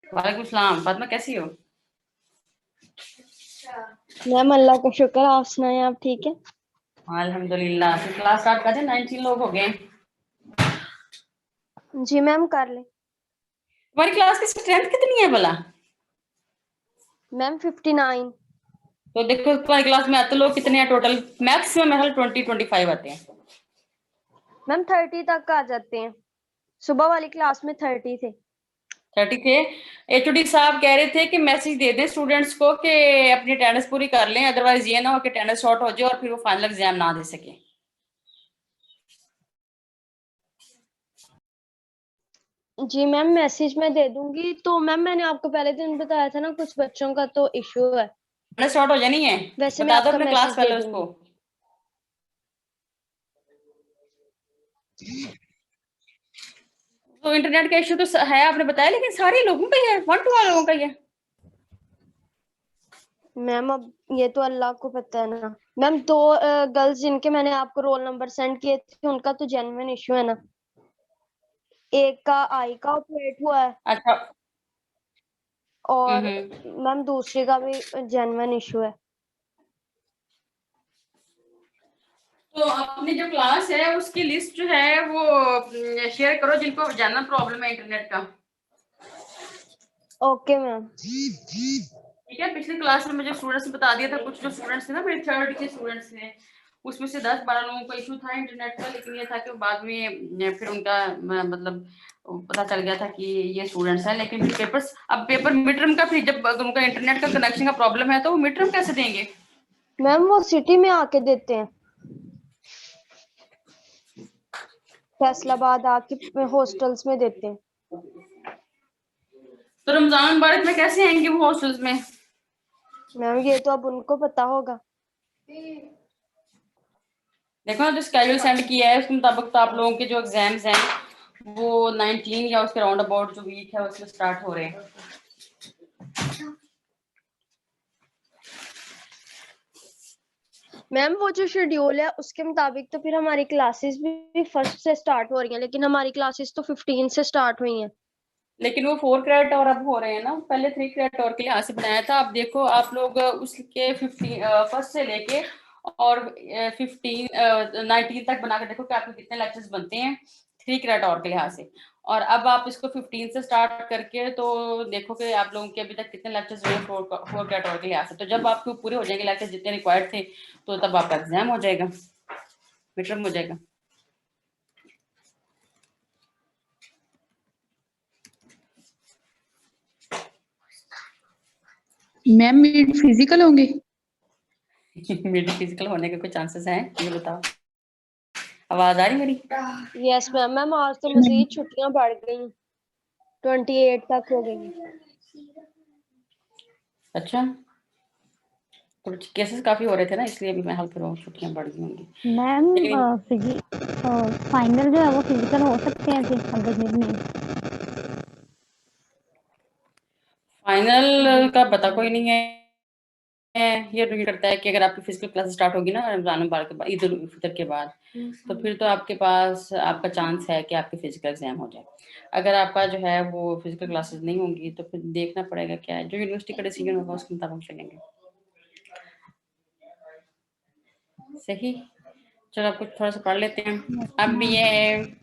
वालेकुम सलाम। फातिमा कैसी हो? मैम अल्लाह का शुक्र, आप सुनाएं, आप ठीक है? हाँ, अल्हम्दुलिल्लाह। फिर क्लास स्टार्ट कर दे, 19 लोग हो गए। जी मैम कर ले। तुम्हारी क्लास की स्ट्रेंथ कितनी है भला? मैम 59। तो देखो तुम्हारी क्लास में आते लोग कितने हैं टोटल? मैक्सिमम मेरे 20-25 आते हैं। मैम 30 तक आ जाते हैं। सुबह वाली क्लास में 30 थे। 30 थे। एचओडी साहब कह रहे थे कि मैसेज दे दें स्टूडेंट्स को कि अपनी अटेंडेंस पूरी कर लें, अदरवाइज ये ना हो कि अटेंडेंस शॉर्ट हो जाए और फिर वो फाइनल एग्जाम ना दे सके। जी मैम मैसेज मैं दे दूंगी। तो मैम मैंने आपको पहले दिन बताया था ना, कुछ बच्चों का तो इश्यू है। अटेंडेंस शॉर्ट हो जानी है। वैसे मैं बता दो आपका अपने क्लास मैसेज दे वाले उसको। दूंगी। तो इंटरनेट का इश्यू तो है आपने बताया, लेकिन सारे लोगों का ही है, 1 to 1 लोगों का ही है। मैम अब ये तो अल्लाह को पता है ना। मैम दो गर्ल्स जिनके मैंने आपको रोल नंबर सेंड किए थे, उनका तो जेन्युइन इश्यू है ना। एक का आई का ऑपरेट हुआ है, अच्छा। और हम्म। मैम दूसरे का भी जेन्युइन इश्यू है। तो अपनी जो क्लास है उसकी लिस्ट जो है वो शेयर करो जिनको जानना प्रॉब्लम है इंटरनेट का। Okay ma'am. ठीक है, पिछली क्लास में मुझे स्टूडेंट्स ने बता दिया था, कुछ जो स्टूडेंट्स थे ना मेरे थर्ड के स्टूडेंट्स थे, उसमें से 10-12 लोगों का इशू था इंटरनेट का। लेकिन ये था कि बाद में फिर उनका मतलब पता चल गया था कि ये स्टूडेंट्स हैं। लेकिन फिर पेपर्स, अब पेपर मिड टर्म का फिर जब अगर उनका इंटरनेट का कनेक्शन का प्रॉब्लम है तो वो मिड टर्म कैसे देंगे? मैम वो सिटी में आके देते हैं, फैसलाबाद आके हॉस्टल्स में देते हैं। तो रमजान मुबारक में कैसे आएंगे वो हॉस्टल्स में? मैम ये तो अब उनको पता होगा। देखो ना, जो स्केड्यूल सेंड किया है उसके मुताबिक तो आप लोगों के जो एग्जाम्स हैं वो 19 या उसके राउंड अबाउट जो वीक है उसमें स्टार्ट हो रहे हैं। मैम वो जो शेड्यूल है उसके मुताबिक तो फिर हमारी क्लासेस भी फर्स्ट से स्टार्ट हो रही हैं, लेकिन हमारी क्लासेस तो 15 से स्टार्ट हुई हैं। लेकिन वो 4 क्रेडिट और अब हो रहे हैं ना, पहले 3 क्रेडिट और के लिए से बनाया था। अब देखो आप लोग उसके 15 फर्स्ट से लेके और 19 तक बना के देखो कि आपके कितने लेक्चर्स बनते हैं 3 क्रेडिट और के लिहाज से। और अब आप इसको 15 से स्टार्ट करके तो देखो कि आप लोगों के अभी तक कितने लेक्चर्स हुए 4 क्रेडिट और के लिहाज से। तो जब आपके पूरे हो जाएंगे लेक्चर जितने रिक्वायर्ड थे तो तब आपका एग्जाम हो जाएगा, मिड टर्म हो जाएगा। मैम मीट फिजिकल होंगे? मिड फिजिकल होने के कोई चांसेस हैं ये बताओ? आवाज आ रही मेरी? Yes ma'am. मैम आज तो मजीद छुट्टियां बढ़ गई, 28 तक हो गई। अच्छा, तो केसेस काफी हो रहे थे ना, इसलिए भी मैं हेल्प कर रहा हूँ, छुट्टियां बढ़ गई होंगी। मैम लेकिन फाइनल जो है वो फिजिकल हो सकते हैं फिर अगर नहीं। फाइनल का पता कोई नहीं है। ये डिपेंड करता है कि अगर आपकी फिजिकल क्लास स्टार्ट होगी ना रमजान मुबारक के बाद, ईद उल फितर के बाद, तो फिर तो आपके पास आपका चांस है कि आपके फिजिकल एग्जाम हो जाए। अगर आपका जो है वो फिजिकल क्लासेस नहीं होंगी तो फिर देखना पड़ेगा क्या है, जो यूनिवर्सिटी का डिसीजन होगा उसके मुताबिक चलेंगे। सही। चलो आप कुछ थोड़ा सा पढ़ लेते हैं। अब ये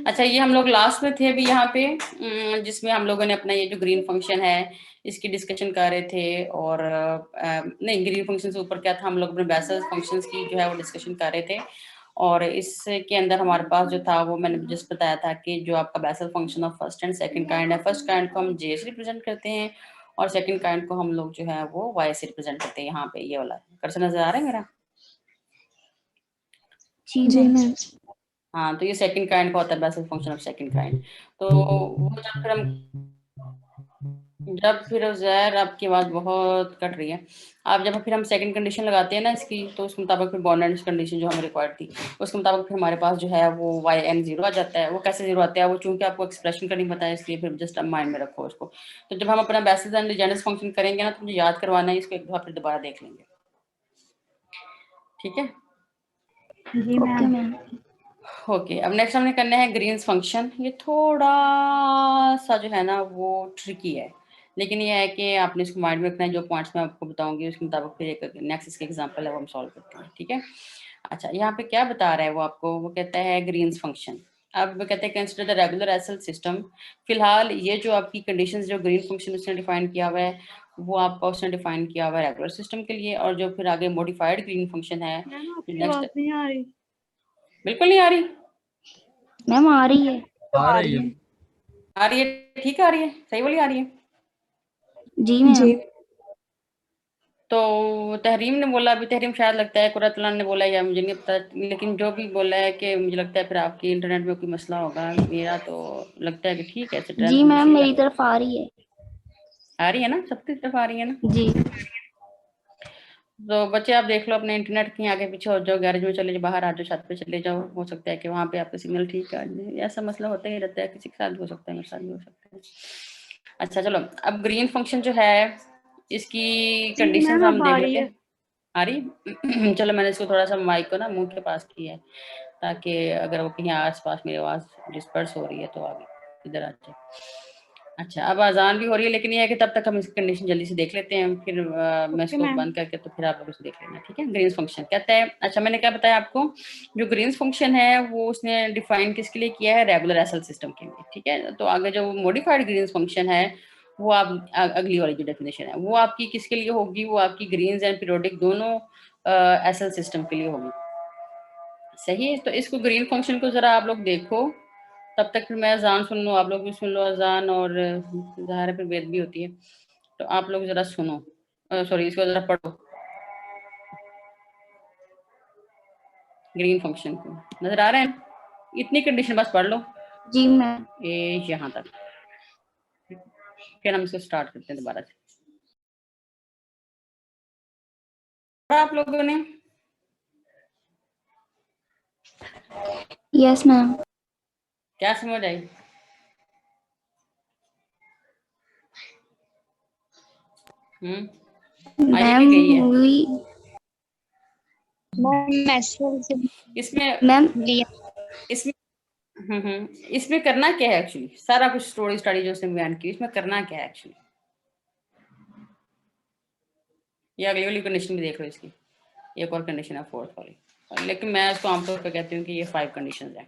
अच्छा, ये हम लोग लास्ट में थे अभी यहाँ पे जिसमें हम लोगों ने अपना ये जो ग्रीन फंक्शन है इसकी डिस्कशन कर रहे थे। और नहीं, ग्रीन फंक्शन से ऊपर क्या था, हम लोग अपने बेसल फंक्शंस की जो है वो डिस्कशन कर रहे थे। और इसके अंदर हमारे पास जो था वो मैंने जस्ट बताया था कि जो आपका Bessel function of first and second kind है, फर्स्ट काइंड को हम जे से रिप्रेजेंट करते हैं और सेकंड काइंड को हम लोग जो है वो वाई से रिप्रेजेंट करते हैं। यहाँ पे ये वाला कर्सर नजर आ रहा है मेरा? जी मैम। हाँ, तो ये सेकंड काइंड का होता है, basis function of second kind. तो वो जब फिर ज़हर आपकी आवाज़ बहुत कट रही है। आप जब फिर हम सेकंड कंडीशन लगाते हैं ना इसकी, तो उसके मुताबिक फिर बाउंडेड कंडीशन जो हमें रिक्वायर्ड थी उसके मुताबिक फिर हमारे पास जो है वो वाई एन जीरो आ जाता है। वो कैसे जीरो आता है, वो चूंकि आपको एक्सप्रेशन का नहीं पता है इसलिए फिर जस्ट माइंड में रखो उसको। तो जब हम अपना बेसिस एंड लीजेंड्स फंक्शन करेंगे ना तो मुझे याद करवाना है इसको, एक बार फिर दोबारा देख लेंगे। ठीक है? जी ओके मैम। मैम। ओके, अब नेक्स्ट हमने करना है ग्रीन्स फंक्शन। ये थोड़ा सा जो है ना वो ट्रिकी है, लेकिन ये है कि आपने इसको माइंड में रखना है। जो पॉइंट्स मैं आपको बताऊंगी उसके मुताबिक फिर एक नेक्स्ट इसके एग्जांपल है वो हम सॉल्व करते हैं, ठीक है। अच्छा, यहाँ पे क्या बता रहा है वो आपको, वो कहता है ग्रीन्स फंक्शन। अब वो कहते हैं consider the regular SL system. फिलहाल ये जो आपकी कंडीशंस जो ग्रीन फंक्शन उसने डिफाइन किया हुआ है वो आपका उसने डिफाइन किया हुआ है रेगुलर सिस्टम के लिए, और जो फिर आगे मॉडिफाइड ग्रीन फंक्शन है नेक्स्ट। नहीं आ रही बिल्कुल नहीं आ रही? मैम आ रही है। आ रही है। आ रही है, ठीक आ रही है, सही वाली आ रही है। जी मैम। तो तहरीम ने बोला, अभी तहरीम शायद लगता है कुरतलान ने बोला या मुझे नहीं पता, लेकिन जो भी बोला है कि मुझे लगता है फिर आपकी इंटरनेट में कोई मसला होगा। मेरा तो लगता है कि ठीक है। जी मैम मेरी तरफ आ रही है। आ रही है ना, सबकी तरफ आ रही है ना। जी तो बच्चे आप देख लो अपने इंटरनेट के आगे पीछे हो जाओ, गैरेज में चले जाओ, बाहर आ जाओ, छत पे चले जाओ, हो सकता है कि वहां पे आपका सिग्नल ठीक है। ऐसा मसला होता ही रहता है, किसी के साथ भी हो सकता है, मेरे साथ भी हो सकता है। अच्छा चलो, अब ग्रीन फंक्शन जो है इसकी कंडीशंस हम देख लेते हैं। आ रही चलो, मैंने इसको थोड़ा सा माइक को ना मुंह के पास किया है ताकि अगर वो कहीं आस पास मेरी आवाज डिस्पर्स हो रही है तो आगे इधर आ जाए। अच्छा, अब अजान भी हो रही है, लेकिन ये है कि तब तक हम इसकी कंडीशन जल्दी से देख लेते हैं, फिर मैं इसको बंद करके तो फिर आप लोग इसे देख लेना, ठीक है। ग्रीन्स फंक्शन कहता है, अच्छा मैंने क्या बताया आपको, जो ग्रीन्स फंक्शन है वो उसने डिफाइन किसके लिए किया है, रेगुलर एसएल सिस्टम के लिए, ठीक है। तो आगे जो मॉडिफाइड ग्रीन्स फंक्शन है वो आप अगली वाली जो डेफिनेशन है वो आपकी किसके लिए होगी, वो आपकी ग्रीन्स एंड पीरियोडिक दोनों एसएल सिस्टम के लिए होगी, सही है। तो इसको ग्रीन फंक्शन को जरा आप लोग देखो, तब तक फिर मैं अजान सुन लूँ, आप लोग भी सुन लो अजान, और ज़ाहिर है फिर बेद भी होती है, तो आप लोग जरा सुनो, सॉरी इसको जरा पढ़ो ग्रीन फंक्शन को। नजर आ रहा है? इतनी कंडीशन बस पढ़ लो जी मैम। ये यहाँ तक, फिर हम इसको स्टार्ट करते हैं दोबारा से। आप लोगों ने यस मैम। क्या समझ आई? आई मैम भी गई है हुई इसमें। मैम। इसमें इसमें करना क्या है एक्चुअली, सारा कुछ स्टोरी स्टडी जो उसने बयान की इसमें करना क्या है एक्चुअली, ये अगली वाली कंडीशन भी देख लो इसकी, एक और कंडीशन है फोर्थ वाली, लेकिन मैं इसको आमतौर पर कहती हूँ कि ये 5 कंडीशन है।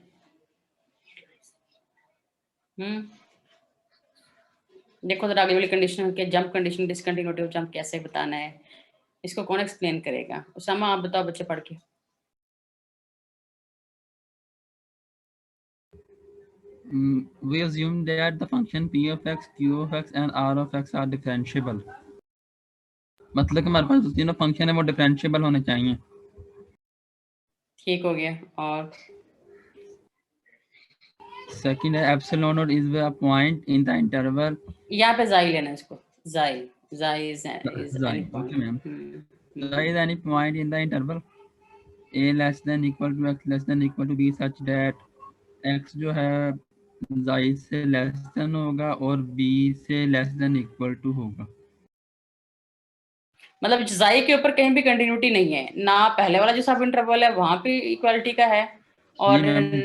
देखो जरा अगली वाली कंडीशन के jump condition, discontinuity of jump कैसे बताना है, इसको कौन एक्सप्लेन करेगा? उसामा आप बताओ बच्चे पढ़ के। We assume that the function p of x, q of x and r of x are differentiable. मतलब कि हमारे पास जो तीनों फंक्शन है वो डिफरेंशिएबल होने चाहिए। ठीक हो गया। और सेकंड है एप्सिलॉन और is a point in the interval. यहाँ पे जाई लेना इसको, xi xi is any okay ma'am. Point, xi is any point in the interval a less than equal to x less than equal to b such that x जो है जाई से less than होगा और b से less than equal to होगा। मतलब जाई के ऊपर कहीं भी कंटिन्यूटी नहीं है ना, पहले वाला जो सब इंटरवल है वहां पे इक्वालिटी का है, और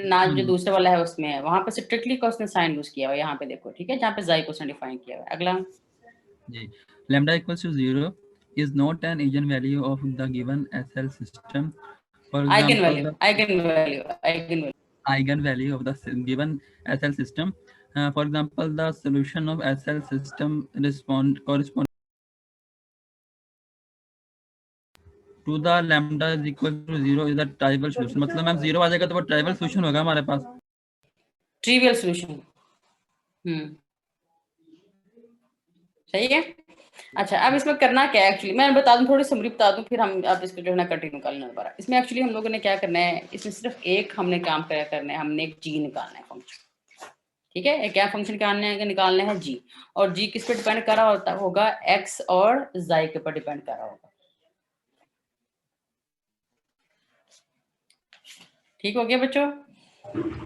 ना जो दूसरे वाला है उसमें है, वहां पे स्ट्रिक्टली का उसने साइन यूज किया हुआ है, यहाँ पे देखो, ठीक है, जहाँ पे जाई को उसने डिफाइन किया हुआ है। अगला जी, lambda equals to 0 is not an eigenvalue of the given SL system. For example, the eigenvalue of the given SL system. For example, the solution of SL system correspond to the lambda is equal to 0 is the trivial solution. मतलब ma'am 0 आ जाएगा तो वो tribal solution होगा हमारे पास, trivial solution. सही है। अच्छा, अब इसमें करना क्या है एक्चुअली, मैं बता दूं, थोड़ी समरी बता दूं, फिर हम अब इसको जो है ना कंटिन्यू कर लेना दोबारा। इसमें एक्चुअली हम लोगों ने क्या करना है, इसमें सिर्फ एक हमने काम करना है, हमने एक जी निकालना है फंक्शन, ठीक है। क्या फंक्शन निकालना है जी, और जी किस पे डिपेंड कर रहा होगा, एक्स और जाई के ऊपर डिपेंड कर रहा होगा। ठीक हो गया बच्चों?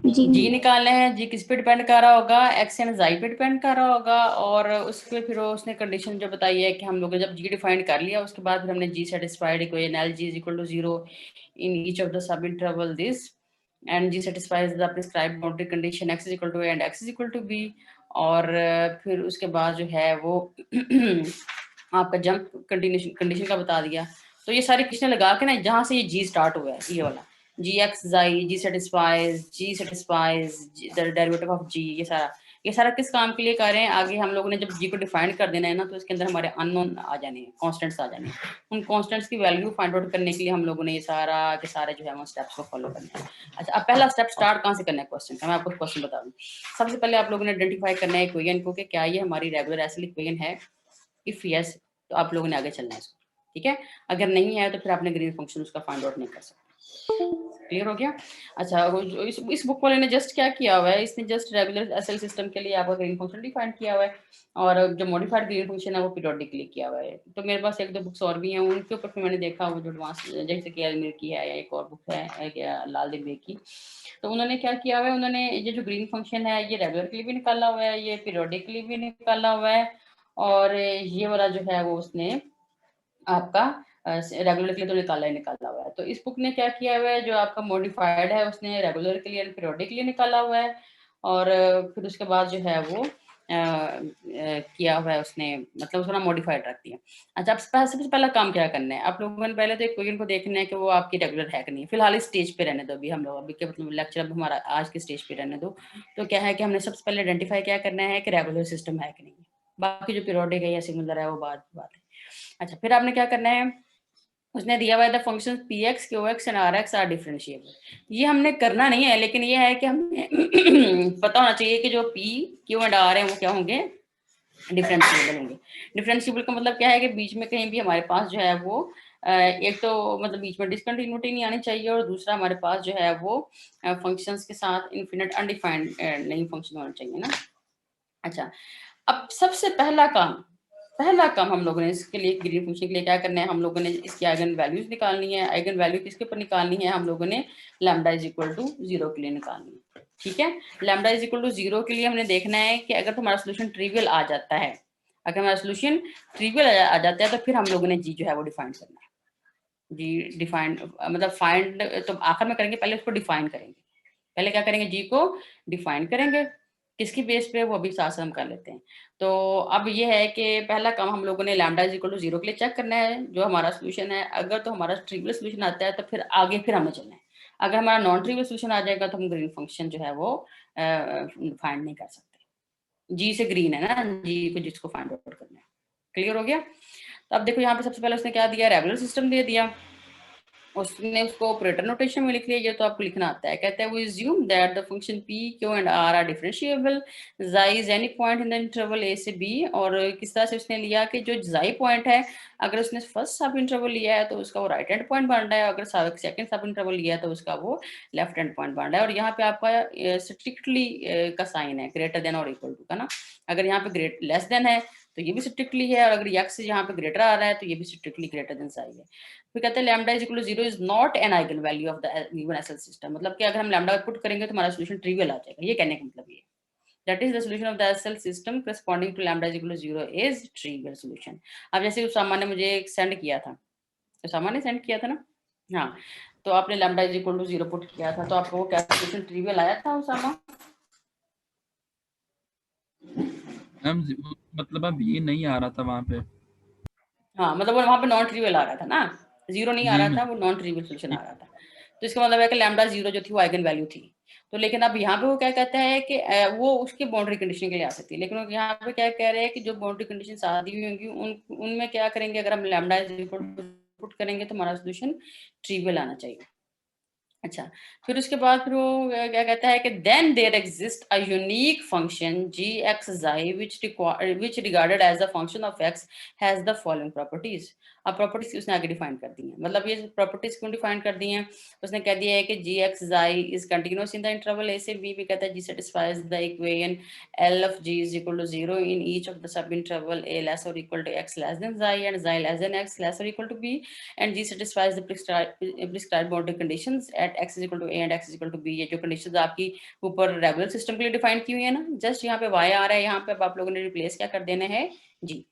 जी निकालना है, जी किस पे डिपेंड कर रहा होगा, एक्स एंड जाई पे डिपेंड कर रहा होगा, और उसके फिर उसने कंडीशन जो बताई है कि हम लोग जब जी डिफाइन कर लिया उसके बाद फिर हमने G satisfied equation L G is equal to 0 in each of the sub interval this and G satisfies the prescribed boundary condition x is equal to a and x is equal to b। और फिर उसके बाद जो है वो आपका jump condition का बता दिया। तो ये सारी कंडीशन लगा के ना, जहाँ से ये जी स्टार्ट हुआ है, ये वाला जी एक्स जाई, जी सेटिस्फाइज द डेरिवेटिव ऑफ जी, ये सारा किस काम के लिए कर रहे हैं? आगे हम लोगों ने जब जी को डिफाइन कर देना है ना, तो इसके अंदर हमारे अननोन आ जाने हैं, कॉन्स्टेंट्स आ जाने हैं। उन कॉन्स्टेंट्स की वैल्यू फाइंड आउट करने के लिए हम लोगों ने ये सारा के सारे जो है वो स्टेप्स को फॉलो करना है। अच्छा, अब पहला स्टेप स्टार्ट कहाँ से करना है क्वेश्चन का, मैं आपको क्वेश्चन बता दूं। सबसे पहले आप लोगों ने आइडेंटिफाई करना है इक्वेशन को कि क्या ये हमारी रेगुलर एसिड इक्वेशन है। इफ यस, तो आप लोगों ने आगे चलना है इसको, ठीक है। अगर नहीं है तो फिर आपने ग्रीन फंक्शन उसका फाइंड आउट नहीं कर सकते। क्लियर हो गया? अच्छा, इस बुक वाले ने जस्ट क्या किया हुआ है, इसने जस्ट रेगुलर एसएल सिस्टम के लिए आपका ग्रीन फंक्शन डिफाइन किया हुआ है, और जो मॉडिफाइड ग्रीन फंक्शन है वो पीरियोडिकली किया हुआ है। तो मेरे पास एक दो बुक्स और भी हैं, उनके ऊपर फिर मैंने देखा वो जो एडवांस, जैसे कि अलमीर की है, या एक और बुक है लाल दिब्बे की। तो उन्होंने क्या किया हुआ है, उन्होंने ये जो ग्रीन फंक्शन है ये रेगुलरली भी निकाला हुआ है, ये पीरियोडिकली भी निकाला हुआ है, और ये वाला जो है वो उसने आपका रेगुलर के लिए तो निकाला हुआ है। तो इस बुक ने क्या किया हुआ है, जो आपका मॉडिफाइड है उसने रेगुलर के लिए पीरियोडिक के लिए निकाला हुआ है, और फिर उसके बाद जो है वो किया हुआ है उसने, मतलब उसको ना मॉडिफाइड रख दिया। अच्छा, अब सबसे पहला काम क्या करना है, आप लोगों ने पहले तो इक्वेशन को देखना है कि वो आपकी रेगुलर है कि नहीं। फिलहाल इस स्टेज पे रहने दो अभी हम लोग, अभी के मतलब लेक्चर अब हमारा आज के स्टेज पे रहने दो। तो क्या है कि हमने सबसे पहले आइडेंटिफाई क्या करना है कि रेगुलर सिस्टम है कि नहीं, बाकी जो पीरियोडिक है या सिमिलर है वो बात है। अच्छा, फिर आपने क्या करना है, उसने दिया हुआ है the function p x q x and r x are differentiable. ये हमने करना नहीं है, लेकिन ये है कि हमें पता होना चाहिए कि जो पी क्यू एंड आर है वो क्या होंगे, डिफरेंशिएबल होंगे। डिफरेंशिएबल का मतलब क्या है कि बीच में कहीं भी हमारे पास जो है वो एक तो मतलब बीच में डिसकंटिन्यूटी नहीं आनी चाहिए, और दूसरा हमारे पास जो है वो फंक्शंस के साथ इनफिनिट अनडिफाइंड नहीं फंक्शन होना चाहिए ना। अच्छा, अब सबसे पहला काम हम लोगों ने इसके लिए ग्रीन फंक्शन के लिए क्या करना है, हम लोगों ने इसकी आइगन वैल्यूज निकालनी है। आइगन वैल्यू किसके ऊपर निकालनी है, हम लोगों ने लैम्डा इज इक्वल टू 0 के लिए निकालनी है, ठीक है। लैम्डा इज इक्वल टू 0 के लिए हमने देखना है कि अगर हमारा सोल्यूशन ट्रिवियल आ जाता है, अगर हमारा सोल्यूशन ट्रिवियल आ जाता है तो फिर हम लोगों ने जी जो है वो डिफाइन करना है। जी डिफाइन मतलब फाइंड तो आखिर में करेंगे, पहले उसको डिफाइन करेंगे। पहले क्या करेंगे, जी को डिफाइन करेंगे, किसकी बेस पे वो अभी साथ साथ हम कर लेते हैं। तो अब ये है कि पहला काम हम लोगों ने लैम्डा इज इक्वल टू 0 के लिए चेक करना है जो हमारा सोल्यूशन है। अगर तो हमारा ट्रिवियल सोल्यूशन आता है तो फिर आगे फिर हमें चलना है। अगर हमारा नॉन ट्रिवियल सोल्यूशन आ जाएगा तो हम ग्रीन फंक्शन जो है वो फाइंड नहीं कर सकते। जी से ग्रीन है ना, जी को जिसको फाइंड आउट करना है। क्लियर हो गया? तो अब देखो यहाँ पे सबसे पहले उसने क्या दिया, रेगुलर सिस्टम दे दिया, उसने उसको ऑपरेटर नोटेशन में लिख लिया, ये तो आपको लिखना आता है। कहते हैं we assume that the function p q and r are differentiable xi is any point in the interval a से b। और किस तरह से उसने लिया कि जो xi पॉइंट है, अगर उसने फर्स्ट सब इंटरवल लिया है तो उसका वो राइट हैंड पॉइंट बन रहा है, अगर सेकंड सब इंटरवल लिया है तो उसका वो लेफ्ट हैंड पॉइंट बन रहा है। और यहाँ पे आपका स्ट्रिक्टली का साइन है, ग्रेटर देन और इक्वल टू का ना। अगर यहाँ पे ग्रेट लेस देन है तो ये भी स्ट्रिक्टली है, और अगर x यहाँ पे ग्रेटर आ रहा है तो ये भी स्ट्रिक्टली ग्रेटर देन साई है। फिर कहते हैं lambda is equal to 0 is not an eigen value of the given SL system. मतलब कि अगर हम लैम्डा पुट करेंगे तो हमारा सॉल्यूशन ट्रिवियल आ जाएगा, ये कहने का मतलब ये। That is the solution of the SL system corresponding to lambda is equal to 0 is trivial solution. अब जैसे उसामा ने मुझे सेंड किया था, उसामा ने सेंड किया था ना, हाँ, तो आपने lambda is equal to 0 put किया था, तो आपको वो क्या सॉल्यूशन ट्रिवियल आया था उसामा? मैम मतलब अब ये नहीं आ रहा था वहाँ पे। हाँ, मतलब वो वहाँ पे नॉन ट्रिवियल आ रहा था ना, 0 नहीं आ जी रहा था, मैम। वो नॉन ट्रिवियल सॉल्यूशन आ रहा था। तो इसका मतलब है कि लैम्डा 0 जो थी वो आइगन वैल्यू थी। तो लेकिन अब यहाँ पे वो क्या कहता है कि वो उसकी बाउंड्री कंडीशन के लिए आ सकती है, लेकिन यहाँ पे क्या कह रहे हैं कि जो बाउंड्री कंडीशन आ दी हुई होंगी उनमें क्या करेंगे, अगर हम लैम्डा पुट करेंगे तो हमारा सोल्यूशन ट्रिवियल आना चाहिए। अच्छा, फिर उसके बाद फिर वो क्या कहता है कि then there exist a unique function g x xi which regarded as a function of x has the following properties। अब प्रॉपर्टीज उसने आगे डिफाइन कर दी हैं, मतलब ये प्रॉपर्टीज क्यों डिफाइन कर दी हैं, उसने कह दिया है कि G x xi is continuous in the interval a से b भी कहता है G satisfies the equation l of g is equal to 0 in each of the sub interval a less or equal to x less than xi and xi less than x less or equal to b, and g satisfies the prescribed boundary conditions at x is equal to a and x is equal to b। ये जो conditions आपकी ऊपर regular system के लिए define की हुई है ना, जस्ट यहाँ पे y आ रहा है, यहाँ पे आप लोगों ने रिप्लेस क्या कर देना है, g।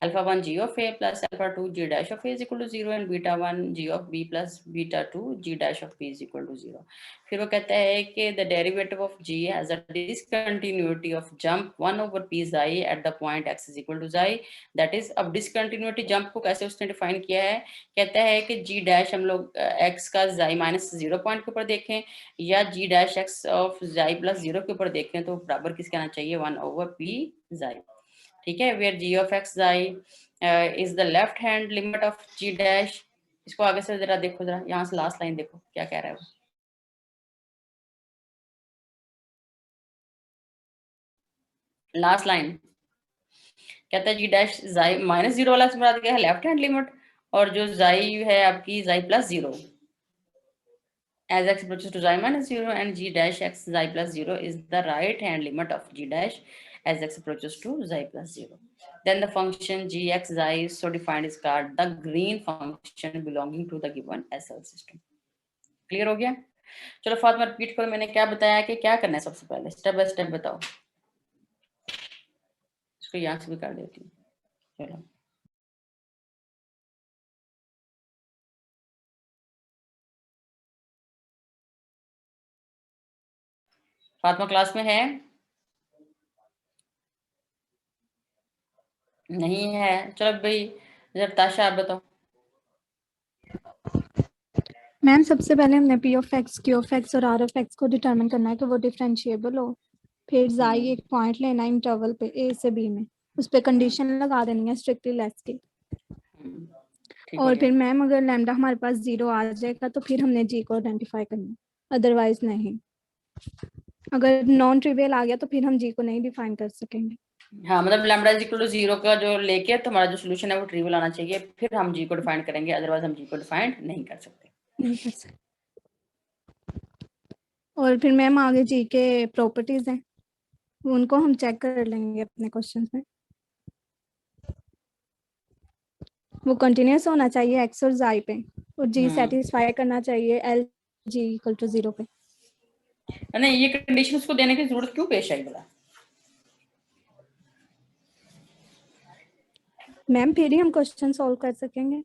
Alpha 1 g of a plus alpha 2 g dash of a is equal to 0 and beta 1 g of b plus beta 2 g dash of b is equal to 0. फिर वो कहता है कि the derivative of g has a discontinuity of jump 1 over p xi at the point x is equal to xi. That is, अब discontinuity jump को कैसे उसने define किया है, कहता है कि g dash हम लोग x का xi माइनस 0 पॉइंट के ऊपर देखें या g dash x of xi plus 0 के ऊपर देखें तो बराबर किसके आना चाहिए 1 over p xi. ठीक है, where g of x xi is the left hand limit of g dash. इसको आगे से जरा देखो, जरा यहाँ से लास्ट लाइन देखो क्या कह रहा है वो. लास्ट लाइन कहता है g डैश xi माइनस 0 वाला मुराद क्या है, लेफ्ट हैंड लिमिट, और जो xi है आपकी xi plus 0 as x approaches to xi minus 0 and g dash x xi plus 0 is the right hand limit of g dash as x approaches to xi plus 0. Then the function g x xi is so defined is called the green function belonging to the given SL system. Clear हो गया? चलो Fatima repeat करो, मैंने क्या बताया कि क्या करना है. सबसे पहले स्टेप बाय स्टेप बताओ. इसको यहाँ से भी कर देती हूँ. चलो फातिमा क्लास में है? नहीं है. चलो भाई जब ताशा आप बताओ. मैम सबसे पहले हमने P of x, Q of x और आर ऑफ एक्स को डिटरमिन करना है कि वो डिफरेंशिएबल हो. फिर जाई एक पॉइंट लेना है इंटरवल पे ए से बी में, उस पे कंडीशन लगा देनी है स्ट्रिक्टली लेस की. और फिर मैम अगर लैम्डा हमारे पास 0 आ जाएगा तो फिर हमने जी को आइडेंटिफाई करना है, अदरवाइज नहीं. अगर नॉन ट्रिवियल आ गया तो फिर हम जी को नहीं डिफाइन कर सकेंगे. हाँ, मतलब लैम्डा इज इक्वल टू 0 का जो लेके तो हमारा जो सोल्यूशन है वो ट्रिवियल आना चाहिए, फिर हम जी को डिफाइन करेंगे, अदरवाइज हम जी को डिफाइन नहीं कर सकते. और फिर मैम आगे जी के प्रॉपर्टीज हैं, उनको हम चेक कर लेंगे अपने क्वेश्चन में. वो कंटिन्यूस होना चाहिए एक्स और जाई पे, और जी सेटिस्फाई करना चाहिए एल जी इक्वल टू 0 पे. नहीं, ये कंडीशन उसको देने की जरूरत क्यों पेश आई बोला? मैम फिर ही हम क्वेश्चन सॉल्व कर सकेंगे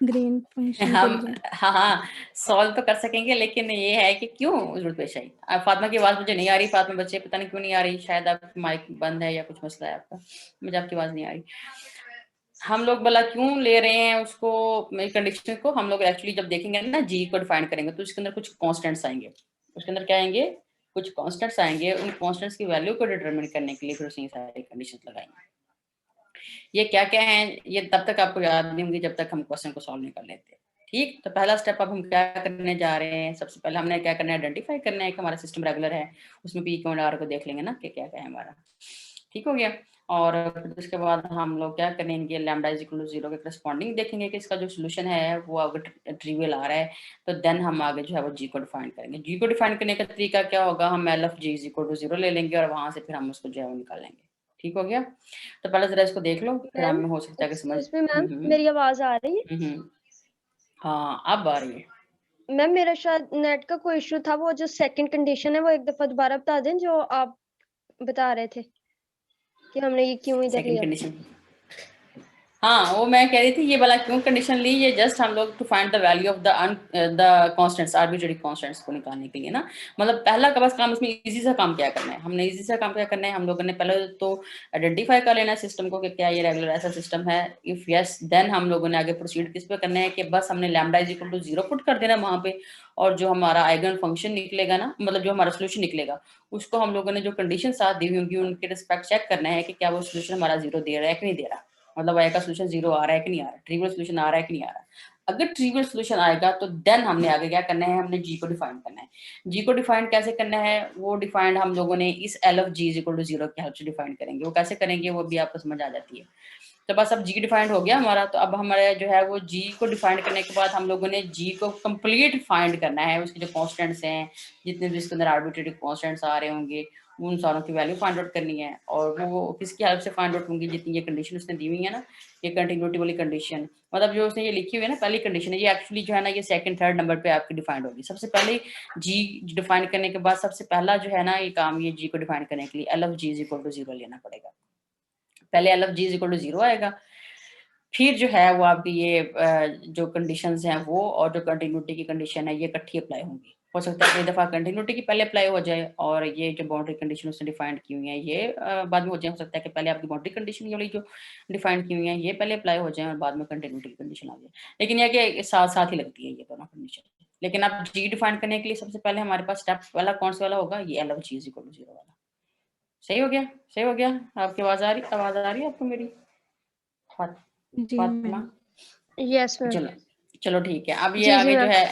ग्रीन फंक्शन. हम हाँ सॉल्व तो कर सकेंगे, लेकिन ये है कि क्यों जरूरत पेश आई. फातिमा की आवाज मुझे नहीं आ रही. फातिमा बच्चे पता नहीं क्यों नहीं आ रही, शायद आपकी माइक बंद है या कुछ मसला है आपका. मुझे आपकी आवाज नहीं आ रही. हम लोग भला क्यों ले रहे हैं उसको, कंडीशन को. हम लोग एक्चुअली जब देखेंगे ना जी को डिफाइन करेंगे तो उसके अंदर कुछ कांस्टेंट्स आएंगे. उसके अंदर क्या आएंगे, कुछ कांस्टेंट्स आएंगे. उन कांस्टेंट्स की वैल्यू को डिटरमिन करने के लिए फिर उसने सारी कंडीशंस लगाएंगे. ये क्या क्या है ये तब तक आपको याद नहीं होंगी जब तक हम क्वेश्चन को सॉल्व नहीं कर लेते. ठीक, तो पहला स्टेप अब हम क्या करने जा रहे हैं. सबसे पहले हमने क्या करना है, आइडेंटिफाई करना है कि हमारा सिस्टम रेगुलर है. उसमें पी क्यू आर को देख लेंगे ना कि क्या क्या है हमारा. ठीक हो गया. और फिर उसके बाद हम लोग क्या करेंगे, लैम्डा इज इक्वल टू 0 के करस्पॉन्डिंग देखेंगे कि इसका जो सोल्यूशन है वो अगर ट्रिवियल आ रहा है तो देन हम आगे जो है वो जी को डिफाइन करेंगे. जी को डिफाइन करने का तरीका क्या होगा, हम L of ji is equal to 0 ले लेंगे और वहां से फिर हम उसको जो है वो निकालेंगे. ठीक हो गया. तो पहले जरा इसको देख लो, फिर हमें हो सकता है कि समझ. मैम मेरी आवाज आ रही है? हाँ अब आ रही है. मैम मेरा शायद नेट का कोई इशू था. वो जो सेकंड कंडीशन है वो एक दफा दोबारा बता दें जो आप बता रहे थे कि हमने ये क्यों इधर लिया. कंडीशन हाँ वो मैं कह रही थी, ये वाला क्यों कंडीशन ली, ये जस्ट हम लोग to find the value of the constants, arbitrary constants को निकालने के लिए ना. मतलब पहला का बस काम इसमें इजी सा काम क्या करना है, हमने इजी सा काम क्या करना है. हम लोगों ने पहले तो आइडेंटिफाई कर लेना है सिस्टम को कि क्या ये रेगुलर ऐसा सिस्टम है. इफ यस देन हम लोगों ने आगे प्रोसीड किस पे करना है कि बस हमने lambda is equal to 0 put कर देना वहां पे, और जो हमारा आइगन फंक्शन निकलेगा ना, मतलब जो हमारा सोल्यूशन निकलेगा उसको हम लोगों ने जो कंडीशन साथ दी हुई होंगी उनके रिस्पेक्ट चेक करना है कि क्या वो सोल्यूशन हमारा 0 दे रहा है कि नहीं दे रहा. मतलब y का सोल्यूशन 0 आ रहा है कि नहीं आ रहा, ट्रिवियल सोल्यूशन आ रहा है कि नहीं आ रहा. अगर ट्रिवियल सोल्यूशन आएगा तो देन हमने आगे क्या करना है, हमने g को डिफाइन करना है. g को डिफाइन कैसे करना है, वो डिफाइंड हम लोगों ने इस l of g is equal to 0 की हेल्प से डिफाइन करेंगे. वो कैसे करेंगे वो भी आपको समझ आ जाती है. तो बस अब g डिफाइंड हो गया हमारा. तो अब हमारा जो है वो g को डिफाइन करने के बाद हम लोगों ने g को कंप्लीट फाइंड करना है. उसके जो कॉन्स्टेंट्स हैं, जितने भी इसके अंदर आर्बिट्रेरी कॉन्स्टेंट्स आ रहे होंगे उन सारों की वैल्यू फाइंड आउट करनी है. और वो किसकी हेल्प से फाइंड आउट होंगी, जितनी ये कंडीशन उसने दी हुई है ना, ये कंटिन्यूटी वाली कंडीशन, मतलब जो उसने ये लिखी हुई है ना पहली कंडीशन है, ये एक्चुअली जो है ना ये सेकंड थर्ड नंबर पे आपकी डिफाइंड होगी. सबसे पहले जी डिफाइन करने के बाद सबसे पहला जो है ना ये काम, ये जी को डिफाइन करने के लिए L of ji is equal to 0 लेना पड़ेगा. पहले L of ji is equal to 0 आएगा, फिर जो है वो आपकी ये जो कंडीशंस हैं वो और जो कंटिन्यूटी की कंडीशन है ये इकट्ठी अप्लाई होंगी। हो सकता है कई दफा कंटिन्यूटी की पहले अप्लाई हो जाए और ये जो बाउंड्री कंडीशन उसने डिफाइंड की हुई है ये बाद में हो जाए। हो सकता है कि पहले आपकी बाउंड्री कंडीशन ये वाली जो डिफाइंड की हुई है ये पहले अप्लाई हो जाए और बाद में कंटिन्यूटी की कंडीशन आ जाए, लेकिन यह कि साथ साथ ही लगती है ये दोनों कंडीशन। लेकिन अब जी डिफाइन करने के लिए सबसे पहले हमारे पास स्टेप वाला कौन सा वाला होगा, ये L of ji is equal to 0 वाला। सही हो गया, सही हो गया। आपकी आवाज आ रही है आपको मेरी जी फातिमा? मैम। Yes ma'am. चलो चलो ठीक है। अब ये जी आगे जो मैम। है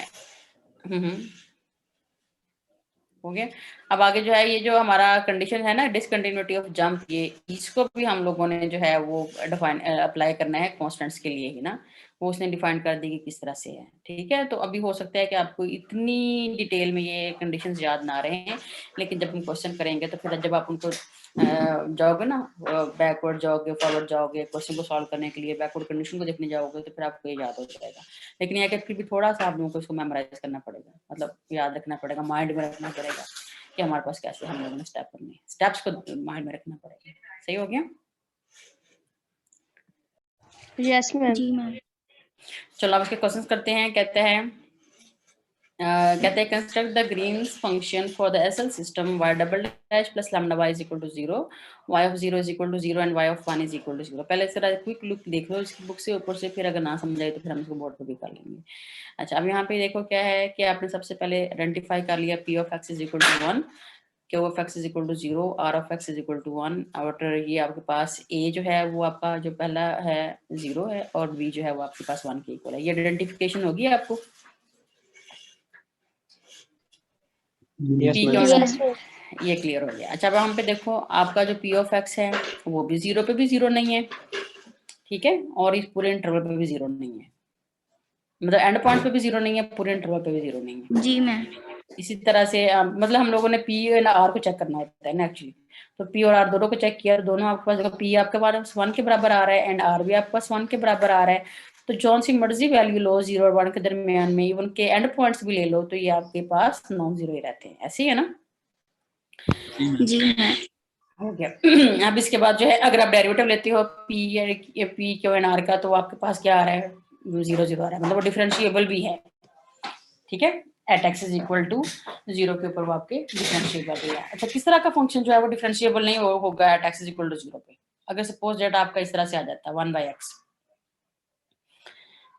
हो गया। अब आगे जो है ये जो हमारा कंडीशन है ना डिसकंटिन्यूटी ऑफ जंप, ये इसको भी हम लोगों ने जो है वो डिफाइन अप्लाई करना है कांस्टेंट्स के लिए ही ना, वो उसने डिफाइन कर दी कि किस तरह से है। ठीक है, तो अभी हो सकता है कि आपको इतनी डिटेल में ये कंडीशंस याद ना रहे हैं, लेकिन जब हम क्वेश्चन करेंगे तो फिर जब आप उनको जाओगे ना, बैकवर्ड जाओगे फॉरवर्ड जाओगे क्वेश्चन को सॉल्व करने के लिए, बैकवर्ड कंडीशन को देखने जाओगे तो फिर आपको ये याद हो जाएगा। लेकिन यह कि फिर भी थोड़ा सा आप लोगों को इसको मेमोराइज करना पड़ेगा, मतलब याद रखना पड़ेगा, माइंड में रखना पड़ेगा कि हमारे पास कैसे हम लोगों ने स्टेप करने हैं, स्टेप्स को माइंड में रखना पड़ेगा। सही हो गया? Yes ma'am. जी मैम। चलो अब इसके क्वेश्चंस करते हैं। कहते हैं construct the Green's function for the SL system y double dash plus lambda y is equal to 0, y of 0 is equal to 0 and y of 1 is equal to 0। पहले जरा क्विक लुक देख लो इसकी book से ऊपर से, फिर अगर ना समझ आए तो फिर हम इसको बोर्ड पे भी कर लेंगे। अच्छा, अब यहाँ पे देखो क्या है कि आपने सबसे पहले आइडेंटिफाई कर लिया p of x is equal to 1, q of x is equal to 0, r of x is equal to 1, और ये आपके पास a जो है वो आपका जो पहला है 0 है और b जो है वो आपके पास 1 के इक्वल है। ये आइडेंटिफिकेशन होगी आपको? Yes P ma'am. क्यों यस मैम। ये क्लियर हो गया। अच्छा, अब हम पे देखो आपका जो p ऑफ x है वो भी 0 पे भी 0 नहीं है, ठीक है, और इस पूरे इंटरवल पे भी 0 नहीं है, मतलब एंड पॉइंट पे भी 0 नहीं है, पूरे इंटरवल पे भी 0 नहीं है। जी मैम। इसी तरह से मतलब हम लोगों ने p और r को चेक करना होता है ना एक्चुअली, तो p और r दोनों को चेक किया, दोनों आपके पास देखो p आपके पास 1 के बराबर आ रहा है एंड r भी आपके पास 1 के बराबर आ रहा है, तो जौन सी मर्जी वैल्यू लो 0 और 1 के दरमियान में, इवन के एंड पॉइंट्स भी ले लो तो ये आपके पास नॉन जीरो ही रहते हैं। ऐसे ही है ना? जी मैम। हो गया। अब इसके बाद जो है अगर आप डेरिवेटिव लेते हो पी क्यू एन आर का, तो आपके पास क्या आ रहा है, 0 0 आ रहा है, मतलब वो डिफरेंशिएबल भी है। ठीक है, at x is equal to 0 के ऊपर वो आपके डिफरेंशिएबल भी है। अच्छा, किस तरह का फंक्शन जो है वो डिफरेंशिएबल नहीं होगा at x is equal to 0 पे? अगर सपोज डेट आपका इस तरह से आ जाता है 1/x,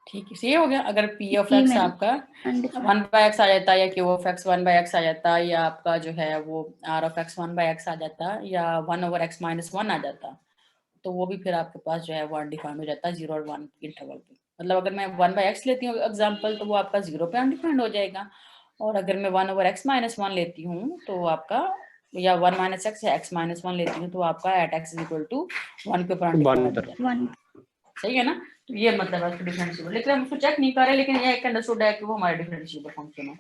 ठीक है, ये हो गया। अगर p of g x ma'am. आपका 1/x आ जाता है, या q ऑफ x 1/x आ जाता है, या आपका जो है वो r ऑफ x 1/x आ जाता, या 1/x माइनस 1 आ जाता, तो वो भी फिर आपके पास जो है वो अनडिफाइंड हो जाता है 0 और 1 इंटरवल पे। मतलब अगर मैं 1/x लेती हूँ एग्जांपल, तो वो आपका 0 पे अनडिफाइंड हो जाएगा, और अगर मैं 1/x माइनस 1 लेती हूँ तो आपका, या 1 माइनस एक्स या x माइनस 1 लेती हूँ तो आपका at x is equal to 1 के ऊपर अनडिफाइंड हो जाता है। 1। सही है ना? तो ये मतलब है डिफरेंशिएबल, लेकिन हम उसको चेक नहीं कर रहे, लेकिन ये एक अंडरस्टूड है कि वो हमारा डिफरेंशिएबल फंक्शन है।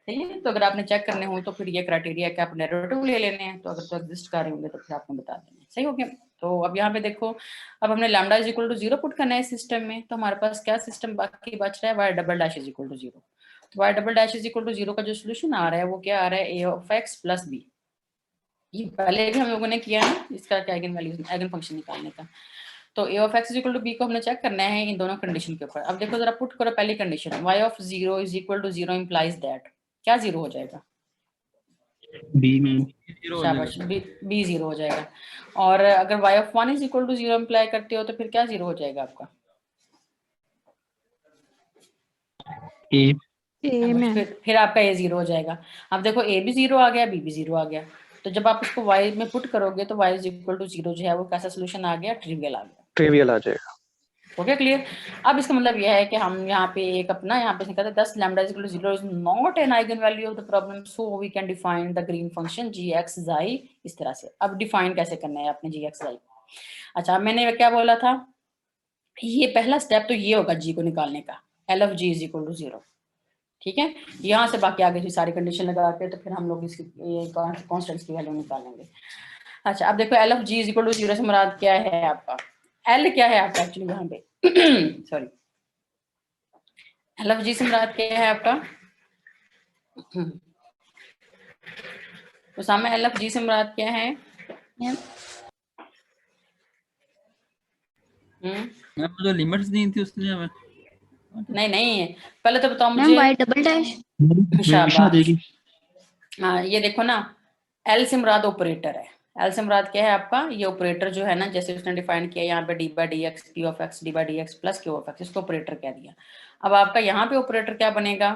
ठीक है, तो अगर आपने चेक करने हो तो फिर ये क्राइटेरिया कि आप डेरिवेटिव ले लेने हैं, तो अगर तो एग्जिस्ट कर रहे होंगे तो फिर आपने बता देना है। सही हो गया। तो अब यहाँ पे देखो, अब हमने lambda is equal to 0 put करना है सिस्टम में, तो हमारे पास क्या सिस्टम बाकी बच रहा है, y double dash is equal to 0। तो y double dash is equal to 0 का जो सोल्यूशन आ रहा है वो क्या आ रहा है, a of x plus b। ये पहले भी हम लोगों ने किया है इसका आइगन वैल्यू आइगन फंक्शन निकालने का। तो a of x is equal to b को हमने चेक करना है इन दोनों कंडीशन के ऊपर। अब देखो जरा पुट करो पहली condition, y of 0 is equal to 0 implies that, क्या 0 हो जाएगा? B ma'am. शाबाश, b 0 हो जाएगा। और अगर y of 1 is equal to 0 imply करते हो तो फिर क्या 0 हो जाएगा आपका? ए। A ma'am. फिर आपका a 0 हो जाएगा। अब देखो a भी 0 आ गया, b भी 0 आ गया, तो जब आप इसको y में पुट करोगे तो y इज इक्वल टू 0 जो है वो कैसा सोल्यूशन आ गया, ट्रिवियल आ गया। ट्रिवियल आ जाएगा। हो गया क्लियर? अब इसका मतलब यह है कि हम यहाँ पे एक अपना यहाँ पे कहते हैं 10 lambda is equal to 0 is not an eigen value of the problem, so we can define the Green function g x xi इस तरह से। अब डिफाइन कैसे करना है अपने जी एक्स जाई? अच्छा, मैंने क्या बोला था, ये पहला स्टेप तो ये होगा जी को निकालने का, L of ji is equal to 0। ठीक है, यहाँ से बाकी आगे की सारी कंडीशन लगा के तो फिर हम लोग इसकी कॉन्स्टेंट्स की वैल्यू निकालेंगे। अच्छा, अब देखो L of ji is equal to 0 से मुराद क्या है आपका, एल क्या है आपका एक्चुअली यहाँ पे सॉरी, एल ऑफ जी से मुराद क्या है आपका? तो सामने एल ऑफ जी से मुराद क्या है? मैम जो लिमिट्स दी थी उसने हमें नहीं, पहले तो बताओ मैम मुझे। वाई डबल डैश शाबाश। हाँ, ये देखो ना, एल से मुराद ऑपरेटर है। एल से मुराद क्या है आपका? ये ऑपरेटर जो है ना, जैसे उसने डिफाइन किया यहाँ पे D by D x P of x D by D x plus Q of x, इसको ऑपरेटर कह दिया। अब आपका यहाँ पे ऑपरेटर क्या बनेगा?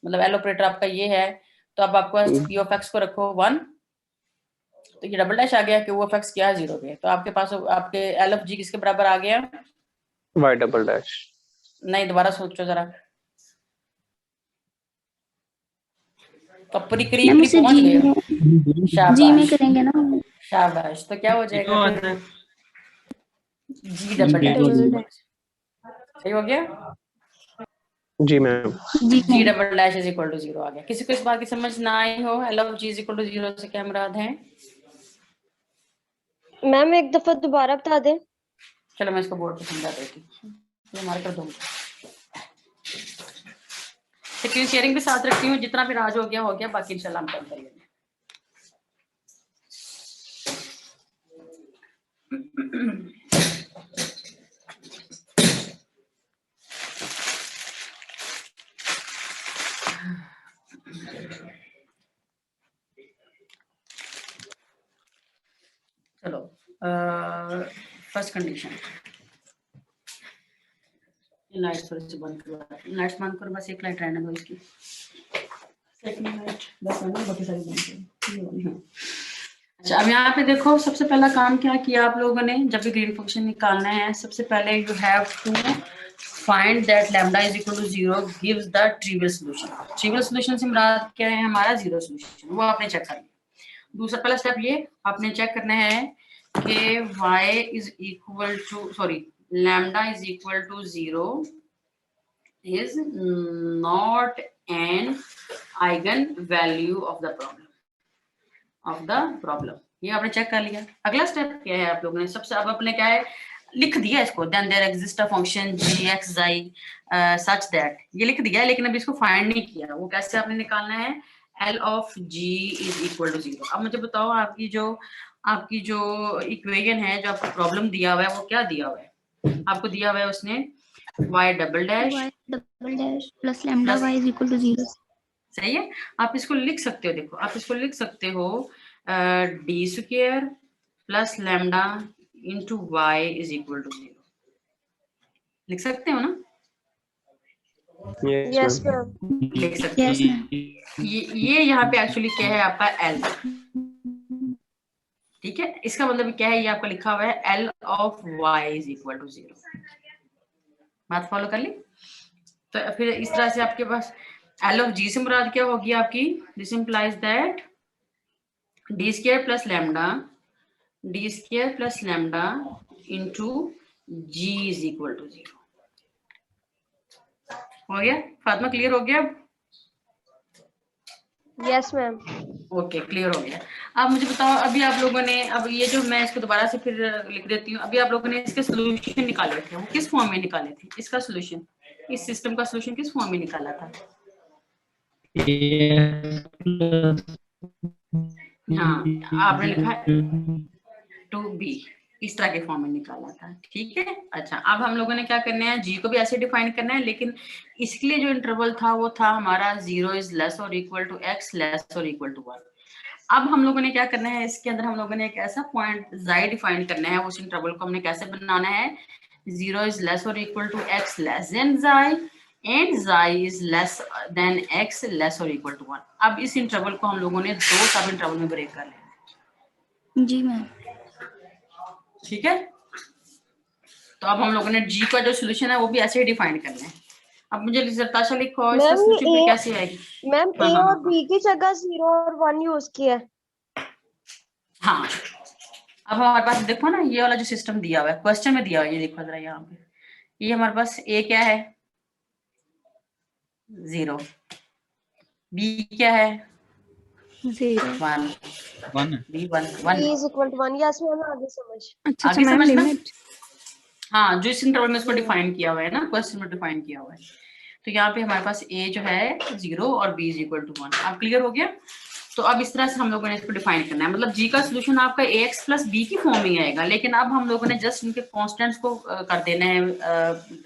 मतलब एल ऑपरेटर आपका ये है, तो अब आपको पी ऑफ एक्स को रखो 1, तो ये डबल डैश आ गया, क्यू ऑफ एक्स क्या है 0 पे, तो आपके पास आपके एल ऑफ जी किसके बराबर आ गया? Y double dash. नहीं, दोबारा सोचो जरा, तो पूरी करीब मैम करीब उसे पहुंच जी गए। में जी में शाबाश करेंगे ना। शाबाश, तो क्या हो जाएगा फिर? G double double dash. सही हो गया। जी ma'am. G double dash is equal to 0 आ गया। किसी को इस बात की समझ ना आई हो? L of ji is equal to 0 से क्या मुराद है? मैम एक दफा दोबारा बता दें। चलो मैं इसको बोर्ड पे समझा देती हूँ, ये मार कर दूंगी। स्क्रीन शेयरिंग भी साथ रखती हूँ, जितना भी राज हो गया, बाकी इंशाल्लाह हम करते रहेंगे। चलो, फर्स्ट कंडीशन, लाइट थोड़ी सी बंद करो, लाइट्स बंद करो, बस एक लाइट रहने दो इसकी, सेकंड लाइट बस है ना, बाकी सारी बंद करो। अच्छा, अब यहाँ पे देखो, सबसे पहला काम क्या किया आप लोगों ने? जब भी ग्रीन फंक्शन निकालना है, सबसे पहले you have to find that lambda is equal to 0 gives the trivial solution. Trivial solution से मुराद क्या है? हमारा 0 सॉल्यूशन, वो आपने चेक कर लिया। दूसरा पहला स्टेप ये आपने चेक करना है कि y is equal to lambda is equal to 0 is not an eigenvalue of the problem। ये आपने चेक कर लिया। अगला स्टेप क्या है आप लोगों ने? सबसे अब आपने क्या है लिख दिया इसको, then there exist a function g x i such that, ये लिख दिया है, लेकिन अभी इसको फाइंड नहीं किया। वो कैसे आपने निकालना है? L of ji is equal to 0। अब मुझे बताओ, आपकी जो इक्वेशन है, जो आपको प्रॉब्लम दिया हुआ है, वो क्या दिया हुआ है? आपको दिया हुआ है उसने y double dash plus lambda y is equal to 0। सही है। आप इसको लिख सकते हो, देखो आप इसको लिख सकते हो D square plus lambda into y is equal to 0, लिख सकते हो ना? Yes ma'am. लिख सकते हो। ये यहाँ पे एक्चुअली क्या है आपका एल, ठीक है। इसका मतलब क्या है? ये आपका लिखा हुआ है L of y is equal to 0। बात फॉलो कर ली? तो फिर इस तरह से आपके पास एल ऑफ जी से मुराद क्या होगी आपकी? This implies that D square plus lambda into g is equal to 0। हो गया फातिमा? क्लियर हो गया? Yes ma'am. ओके, क्लियर हो गया। अब मुझे बताओ, अभी आप लोगों ने, अब ये जो मैं इसको दोबारा से फिर लिख देती हूँ, अभी आप लोगों ने इसके सोल्यूशन निकाले थे, वो किस फॉर्म में निकाले थे? इसका सोल्यूशन, इस सिस्टम का सोल्यूशन किस फॉर्म में निकाला था? हाँ, आपने लिखा है 2b, इस तरह के फॉर्म में निकाला था, ठीक है। अच्छा, अब हम लोगों ने क्या करना है? जी को भी ऐसे डिफाइन करना है, लेकिन इसके लिए जो इंटरवल था वो था हमारा 0 इज लेस और इक्वल टू x लेस और इक्वल टू 1। अब हम लोगों ने क्या करना है? इसके अंदर हम लोगों ने एक ऐसा पॉइंट जाई डिफाइन करना है, उस इंटरवल को हमने कैसे बनाना है? 0 इज लेस और equal to x less than xi and xi is less than x less और इक्वल टू 1। अब इस इंटरवल को हम लोगों ने 2 सब इंटरवल में ब्रेक कर लेना है। जी मैम। ठीक है, तो अब हम लोगों ने जी का जो सोल्यूशन है वो भी ऐसे ही डिफाइन करना है। अब मुझे सरताशा लिखो, इसका मैम सोल्यूशन फिर ये कैसे आएगी? मैम हाँ, ए हाँ, और हाँ, बी की जगह 0 और 1 यूज किया है। हाँ। अब हमारे पास देखो ना, ये वाला जो सिस्टम दिया हुआ है, क्वेश्चन में दिया हुआ है, ये देखो जरा यहाँ पे, ये हमारे पास ए क्या है? 0, बी क्या है? 0 1, b 1 b is equal to 1। Yes ma'am, आगे समझ। अच्छा आगे मैम समझना? लिमिट हाँ, जो इस इंटरवल में इसको डिफाइन किया हुआ है ना, क्वेश्चन में डिफाइन किया हुआ है, तो यहाँ पे हमारे पास ए जो है 0 और बी इज इक्वल टू 1। अब क्लियर हो गया? तो अब इस तरह से हम लोगों ने इसको डिफाइन करना है, मतलब जी का सोल्यूशन आपका ax प्लस बी की फॉर्म में आएगा, लेकिन अब हम लोगों ने जस्ट इनके कॉन्स्टेंट्स को कर देना है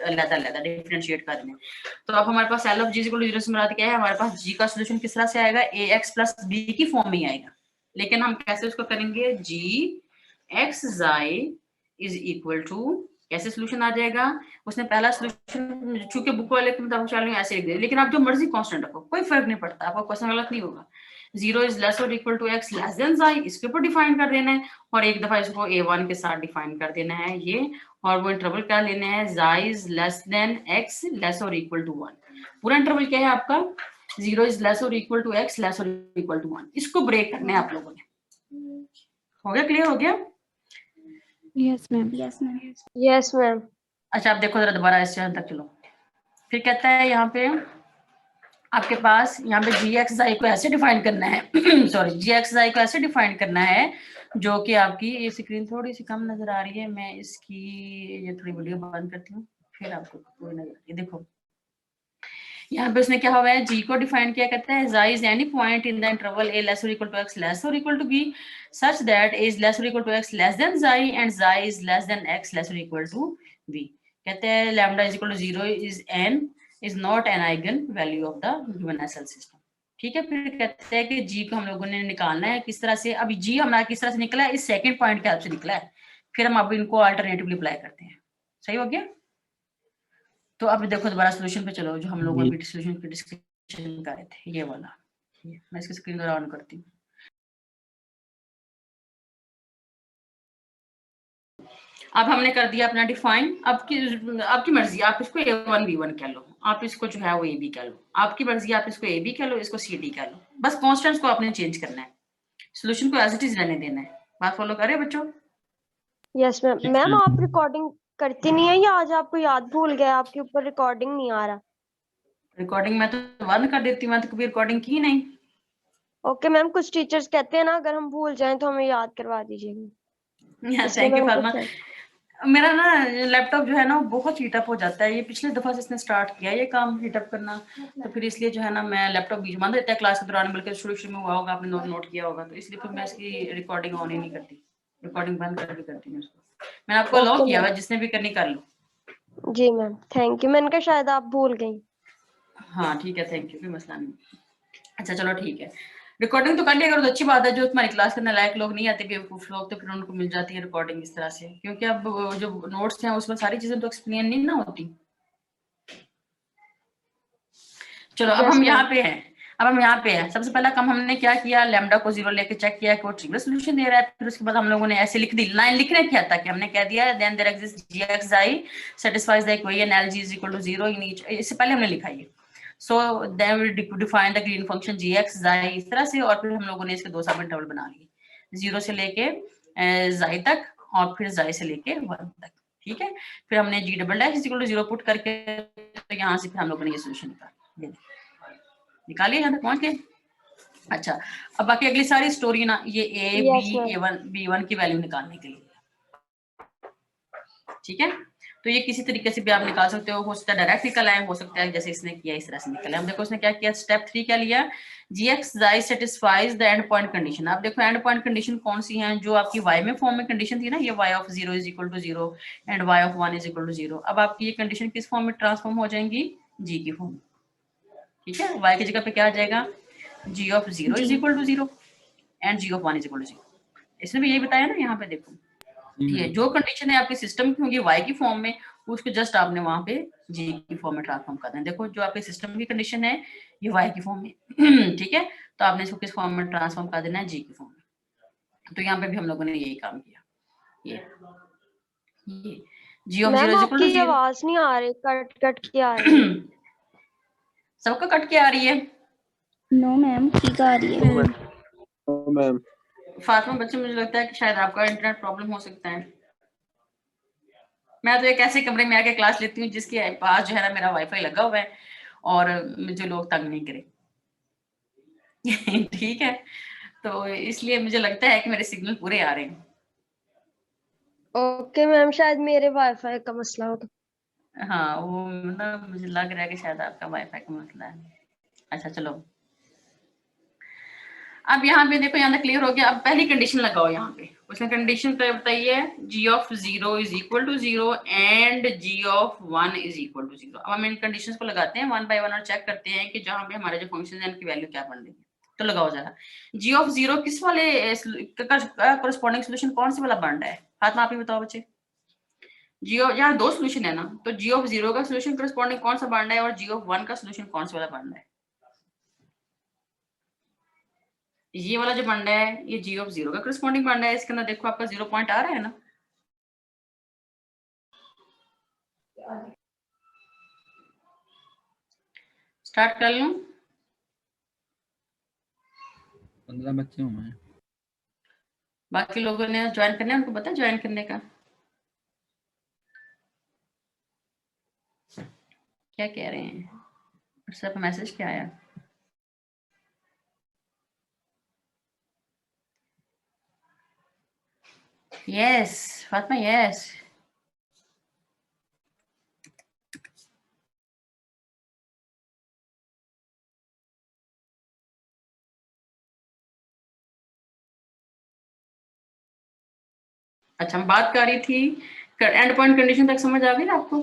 अलग-अलग डिफरेंशिएट कर देना है। तो अब हमारे पास L of G equal to 0 से मुराद क्या है, हमारे पास जी का सोल्यूशन किस तरह से आएगा, ax प्लस बी की फॉर्म में आएगा, लेकिन हम कैसे उसको करेंगे, जी एक्स जाई इज इक्वल टू, कैसे सोल्यूशन आ जाएगा, उसने पहला सोल्यूशन चूंकि बुक वाले के मुताबिक चल ऐसे लिख दिया, लेकिन आप जो मर्जी कांस्टेंट रखो कोई फर्क नहीं पड़ता, आपका क्वेश्चन गलत नहीं होगा। 0 इज लेस और equal to x less than xi, इसके ऊपर डिफाइन कर देना है, और एक दफा इसको a1 के साथ डिफाइन कर देना है ये, और वो इंटरवल क्या लेना है, xi is less than x less और इक्वल टू 1। पूरा इंटरवल क्या है आपका, 0 इज लेस और इक्वल टू x लेस और इक्वल टू 1, इसको ब्रेक करना है आप लोगों ने। हो गया, क्लियर हो गया? Yes ma'am. Yes ma'am. Yes ma'am. अच्छा आप देखो जरा दोबारा इस चरण तक चलो। फिर कहता है यहाँ पे आपके पास यहाँ पे जी एक्स आई को ऐसे डिफाइन करना है सॉरी, जी एक्स आई को ऐसे डिफाइन करना है जो कि आपकी, ये स्क्रीन थोड़ी सी कम नजर आ रही है, मैं इसकी ये थोड़ी वीडियो बंद करती हूँ फिर आपको पूरी नजर आएगी। देखो यहाँ पे उसने क्या हुआ है, जी को डिफाइन किया, कहता है xi is any point in the interval A less और इक्वल टू एक्स लेस और equal to B such that A is less और equal to X less than xi and xi is less than X less और equal to B. कहते हैं lambda is equal to 0 is an is not an eigen value of the given SL system. ठीक है, फिर कहते हैं कि जी को हम लोगों ने निकालना है किस तरह से, अभी जी हमारा किस तरह से निकला है, इस सेकंड पॉइंट के हेल्प से निकला है, फिर हम अब इनको अल्टरनेटिवली अप्लाई करते हैं। सही हो गया? तो अब देखो दोबारा सोल्यूशन पे चलो, जो हम लोग अभी सोल्यूशन की डिस्कशन कर रहे थे, ये वाला, मैं इसकी स्क्रीन दोबारा ऑन करती हूँ। अब हमने कर दिया अपना डिफाइन, आपकी मर्जी, आप इसको A1 B1 कह लो, आप इसको जो है वो AB कह लो, आपकी मर्जी, आप इसको AB कह लो, इसको CD कह लो, बस कॉन्स्टेंट्स को आपने चेंज करना है, सोल्यूशन को एज इट इज रहने देना है। बात फॉलो कर रहे हैं बच्चों? Yes ma'am. मैम आप रिकॉर्डिंग करती नहीं है या आज आपको याद भूल गया, आपके ऊपर रिकॉर्डिंग नहीं आ रहा? रिकॉर्डिंग मैं तो बंद कर देती हूँ, मैं तो कभी रिकॉर्डिंग की नहीं। ओके मैम, कुछ टीचर्स कहते हैं ना अगर हम भूल जाएं तो हमें याद करवा दीजिएगा। Thank you pharma. मेरा ना लैपटॉप जो है ना बहुत हीटअप हो जाता है, ये पिछले दफा से इसने स्टार्ट किया ये काम हीटअप करना, तो फिर इसलिए जो है ना मैं लैपटॉप बीच में देता है क्लास के दौरान, बल्कि शुरू में हुआ होगा, आपने नोट किया होगा, तो इसलिए फिर मैं इसकी रिकॉर्डिंग ऑन ही नहीं करती, रिकॉर्डिंग बंद करके करती हूँ उसको। मैंने आपको अलाउ किया हुआ, जिसने भी करनी कर लो। जी मैम, थैंक यू। मैंने कहा शायद आप भूल गई। हाँ ठीक है, थैंक यू, कोई मसला नहीं। अच्छा चलो ठीक है, रिकॉर्डिंग तो कर लिया करो तो अच्छी बात है, जो तुम्हारी क्लास के नालायक लोग नहीं आते बेवकूफ लोग, तो फिर उनको मिल जाती है रिकॉर्डिंग इस तरह से, क्योंकि अब जो नोट्स हैं उसमें सारी चीजें तो एक्सप्लेन नहीं ना होती। चलो अब हम यहाँ पे हैं, अब हम यहाँ पे हैं। सबसे पहला काम हमने क्या किया, लैम्डा को 0 लेके चेक किया कि वो ट्रिवियल सॉल्यूशन दे रहा है, फिर उसके बाद हम लोगों ने ऐसे लिख दी, लाइन लिखने क्या था कि हमने कह दिया then there exist gxi satisfies the equation lg is equal to 0 in each, इससे पहले हमने लिखा ये। So then we define the Green function gxi इस तरह से, और फिर हम लोगों ने इसके दो सब इंटरवल बना लिए, 0 से लेके xi तक और फिर xi से लेके 1 तक। ठीक है, फिर हमने g double dash is equal to 0 put करके, तो यहाँ से फिर हम लोगों ने ये सोल्यूशन निकालिए, यहाँ तक पहुंच गए। अच्छा अब बाकी अगली सारी स्टोरी ना ये ए बी A1 B1 की वैल्यू निकालने के लिए, ठीक है, तो ये किसी तरीके से भी आप निकाल सकते हो सकता है डायरेक्ट निकल आए, हो सकता है जैसे इसने किया इस तरह से निकल आए। हम देखो उसने क्या किया, स्टेप 3 क्या लिया, gxi satisfies the end point condition। आप देखो एंड पॉइंट कंडीशन कौन सी है, जो आपकी y में फॉर्म में कंडीशन थी ना, ये y of 0 is equal to 0 and y of 1 is equal to 0, अब आपकी ये कंडीशन किस फॉर्म में ट्रांसफॉर्म हो जाएंगी, g की फॉर्म। ठीक है, y की जगह पे क्या आ जाएगा, g of 0 is equal to 0 and g of 1 is equal to 0। इसने भी यही बताया ना, यहाँ पे देखो ये जो कंडीशन है आपके सिस्टम की होगी y की फॉर्म में, उसको जस्ट आपने वहां पे g की फॉर्म में ट्रांसफॉर्म करना है। देखो जो आपके सिस्टम की कंडीशन है ये y की फॉर्म में ठीक है, तो आपने इसको किस फॉर्म में ट्रांसफॉर्म कर देना है, g की फॉर्म में। तो यहाँ पे भी हम लोगों ने यही काम किया, ये g of 0 is equal to 0। आवाज नहीं आ रही, कट कट के आ रही है। सबको कट के आ रही है? नो मैम, ठीक आ रही है मैम। फातिमा बच्चे, मुझे लगता है कि शायद आपका इंटरनेट प्रॉब्लम हो सकता है। मैं तो एक ऐसे कमरे में आके क्लास लेती हूँ जिसके पास जो है ना मेरा वाईफाई लगा हुआ है और मुझे लोग तंग नहीं करे ठीक है, तो इसलिए मुझे लगता है कि मेरे सिग्नल पूरे आ रहे हैं। ओके मैम, शायद मेरे वाईफाई का मसला होगा। हाँ वो मतलब मुझे लग रहा है कि शायद आपका वाईफाई का मसला है। अच्छा चलो, अब यहाँ पे देखो, यहाँ तक क्लियर हो गया। अब पहली कंडीशन लगाओ यहाँ पे। उसने कंडीशन क्या बताइए, g of 0 is equal to 0 and g of 1 is equal to 0। अब हम इन कंडीशंस को लगाते हैं 1 बाय 1 और चेक करते हैं कि जहाँ पे हमारे जो फंक्शन है उनकी वैल्यू क्या बन रही है। तो लगाओ जरा, g ऑफ 0 किस वाले कोरस्पॉन्डिंग सोल्यूशन कौन से वाला बन रहा है? फातिमा आप ही बताओ बच्चे। g ऑफ, यहाँ दो सोल्यूशन है ना, तो g ऑफ 0 का सोल्यूशन कोरस्पॉन्डिंग कौन सा बन रहा है और g ऑफ 1 का सोल्यूशन कौन सा वाला बन रहा है? ये वाला जो बन रहा है ये g ऑफ 0 का करस्पॉन्डिंग बन रहा है। इसके अंदर देखो आपका 0 पॉइंट आ रहा है ना। स्टार्ट कर लूं? 15 बच्चे हुए हैं। बाकी लोगों ने ज्वाइन करना है, उनको पता है ज्वाइन करने का? क्या कह रहे हैं? व्हाट्सएप पे मैसेज क्या आया? Yes Fatima, yes. अच्छा, हम बात कर रही थी एंड पॉइंट कंडीशन तक, समझ आ गई ना आपको?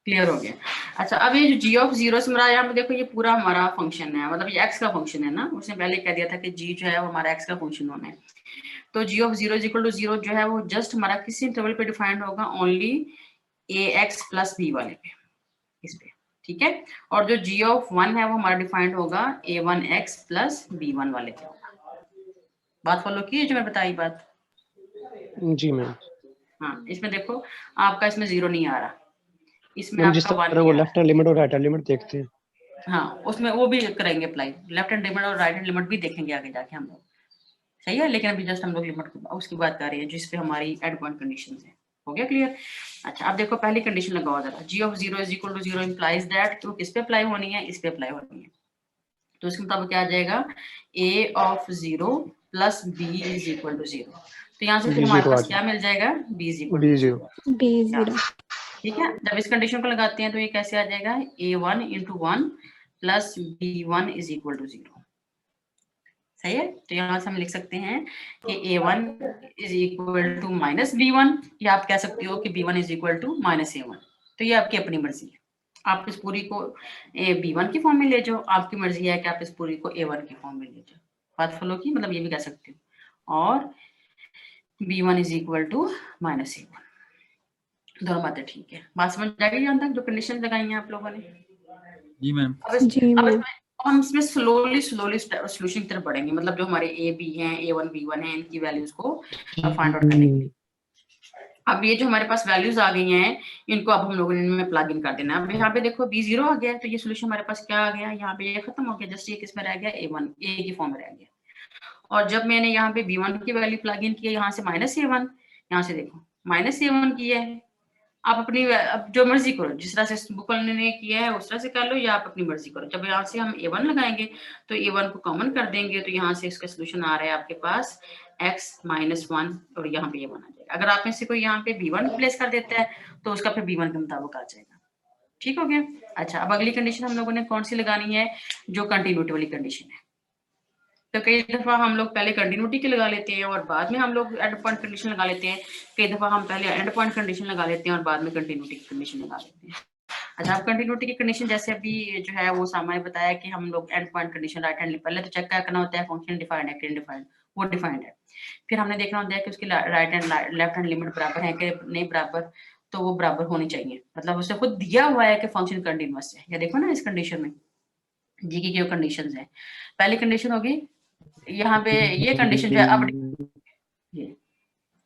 क्लियर हो गया। अच्छा, अब ये जो g ऑफ 0 से हमारा यहाँ पे देखो, ये पूरा हमारा फंक्शन है, मतलब ये x का फंक्शन है ना। उसने पहले कह दिया था कि g जो है वो हमारा x का फंक्शन होना है। तो g of 0 is equal to 0 जो है वो जस्ट हमारा किसी इंटरवल पे डिफाइंड होगा, ओनली ax प्लस b वाले पे, इस पे, ठीक है। और जो g ऑफ 1 है वो हमारा डिफाइंड होगा a1x प्लस b1 वाले पे होगा। बात फॉलो की है जो मैं बताई बात? जी मैम। हाँ, इसमें देखो आपका इसमें 0 नहीं आ रहा, इसमें मैम जिस आपका 1 तरह वो नहीं आ रहा। लेफ्ट हैंड लिमिट और राइट हैंड लिमिट देखते हैं। हाँ, उसमें वो भी करेंगे अप्लाई, लेफ्ट हैंड लिमिट और राइट हैंड लिमिट भी देखेंगे आगे जाके हम लोग, सही है। लेकिन अभी जस्ट हम लोग लिमिट उसकी बात कर रहे हैं जिस पे हमारी एंड पॉइंट कंडीशन है। हो गया क्लियर? अच्छा, अब देखो पहली कंडीशन लगाओ जरा, g of 0 is equal to 0 implies that, वो किस पे अप्लाई होनी है? इस पे अप्लाई होनी है। तो इसके मुताबिक क्या आ जाएगा, a of 0 plus b is equal to 0। तो यहाँ से फिर हमारे पास क्या मिल जाएगा, b is equal to 0। B0 ठीक है। जब इस कंडीशन को लगाते हैं तो ये कैसे आ जाएगा, a1 into 1 plus b1 is equal to 0। सही है। तो यहाँ से हम लिख सकते हैं कि a1 is equal to minus b1, या आप कह सकते हो कि b1 is equal to minus a1। तो ये आपकी अपनी मर्जी है, आप इस पूरी को b1 की फॉर्म में ले जाओ, आपकी मर्जी है कि आप इस पूरी को a1 की फॉर्म में ले जाओ। बात फॉलो की, मतलब ये भी कह सकते हो। और b1 is equal to minus a1, दोनों बातें ठीक है। बात समझ आ गई यहाँ तक जो कंडीशन लगाई हैं आप लोगों ने? जी मैम। अब हम इसमें स्लोली सॉल्यूशन की तरफ बढ़ेंगे, मतलब जो हमारे ए बी हैं, a1 b1 हैं, इनकी वैल्यूज को फाइंड आउट करेंगे। अब ये जो हमारे पास वैल्यूज आ गई हैं, इनको अब हम लोगों ने इनमें प्लग इन कर देना है। अब यहाँ पे देखो b0 आ गया, तो ये सोल्यूशन हमारे पास क्या आ गया, यहाँ पे ये खत्म हो गया, जस्ट ये किस में रह गया, a1, a की फॉर्म में रह गया। और जब मैंने यहाँ पे b1 की वैल्यू प्लग इन की, यहाँ से माइनस a1, यहाँ से देखो माइनस a1 की है। आप अपनी अब जो मर्जी करो, जिस तरह से बुक वाले ने किया है उस तरह से कर लो, या आप अपनी मर्जी करो। जब यहाँ से हम a1 लगाएंगे तो a1 को कॉमन कर देंगे, तो यहाँ से इसका सोल्यूशन आ रहा है आपके पास x माइनस 1, और यहाँ पे a1 आ जाएगा। अगर आप में से कोई यहाँ पे b1 प्लेस कर देता है तो उसका फिर b1 के मुताबिक आ जाएगा। ठीक हो गया? अच्छा, अब अगली कंडीशन हम लोगों ने कौन सी लगानी है, जो कंटिन्यूटी वाली कंडीशन है। तो कई दफा हम लोग पहले कंटिन्यूटी की लगा लेते हैं और बाद में हम लोग एंड पॉइंट कंडीशन लगा लेते हैं। कई दफा हम पहले एंड पॉइंट कंडीशन लगा लेते हैं और बाद में कंटिन्यूटी की कंडीशन लगा लेते हैं। अच्छा, अब कंटिन्यूटी की कंडीशन जैसे अभी जो है वो सामान्य बताया कि हम लोग and point condition right hand, पहले तो चेक करना होता है फंक्शन डिफाइंड है कि अनडिफाइंड, वो डिफाइंड है। फिर हमने देखना होता है कि उसकी right hand left hand limit बराबर है कि नहीं बराबर, तो वो बराबर होनी चाहिए, मतलब उससे खुद दिया हुआ है कि फंक्शन कंटिन्यूअस है। या देखो ना इस कंडीशन में जी की जो कंडीशंस है, पहली कंडीशन होगी यहाँ पे ये कंडीशन जो है अब ये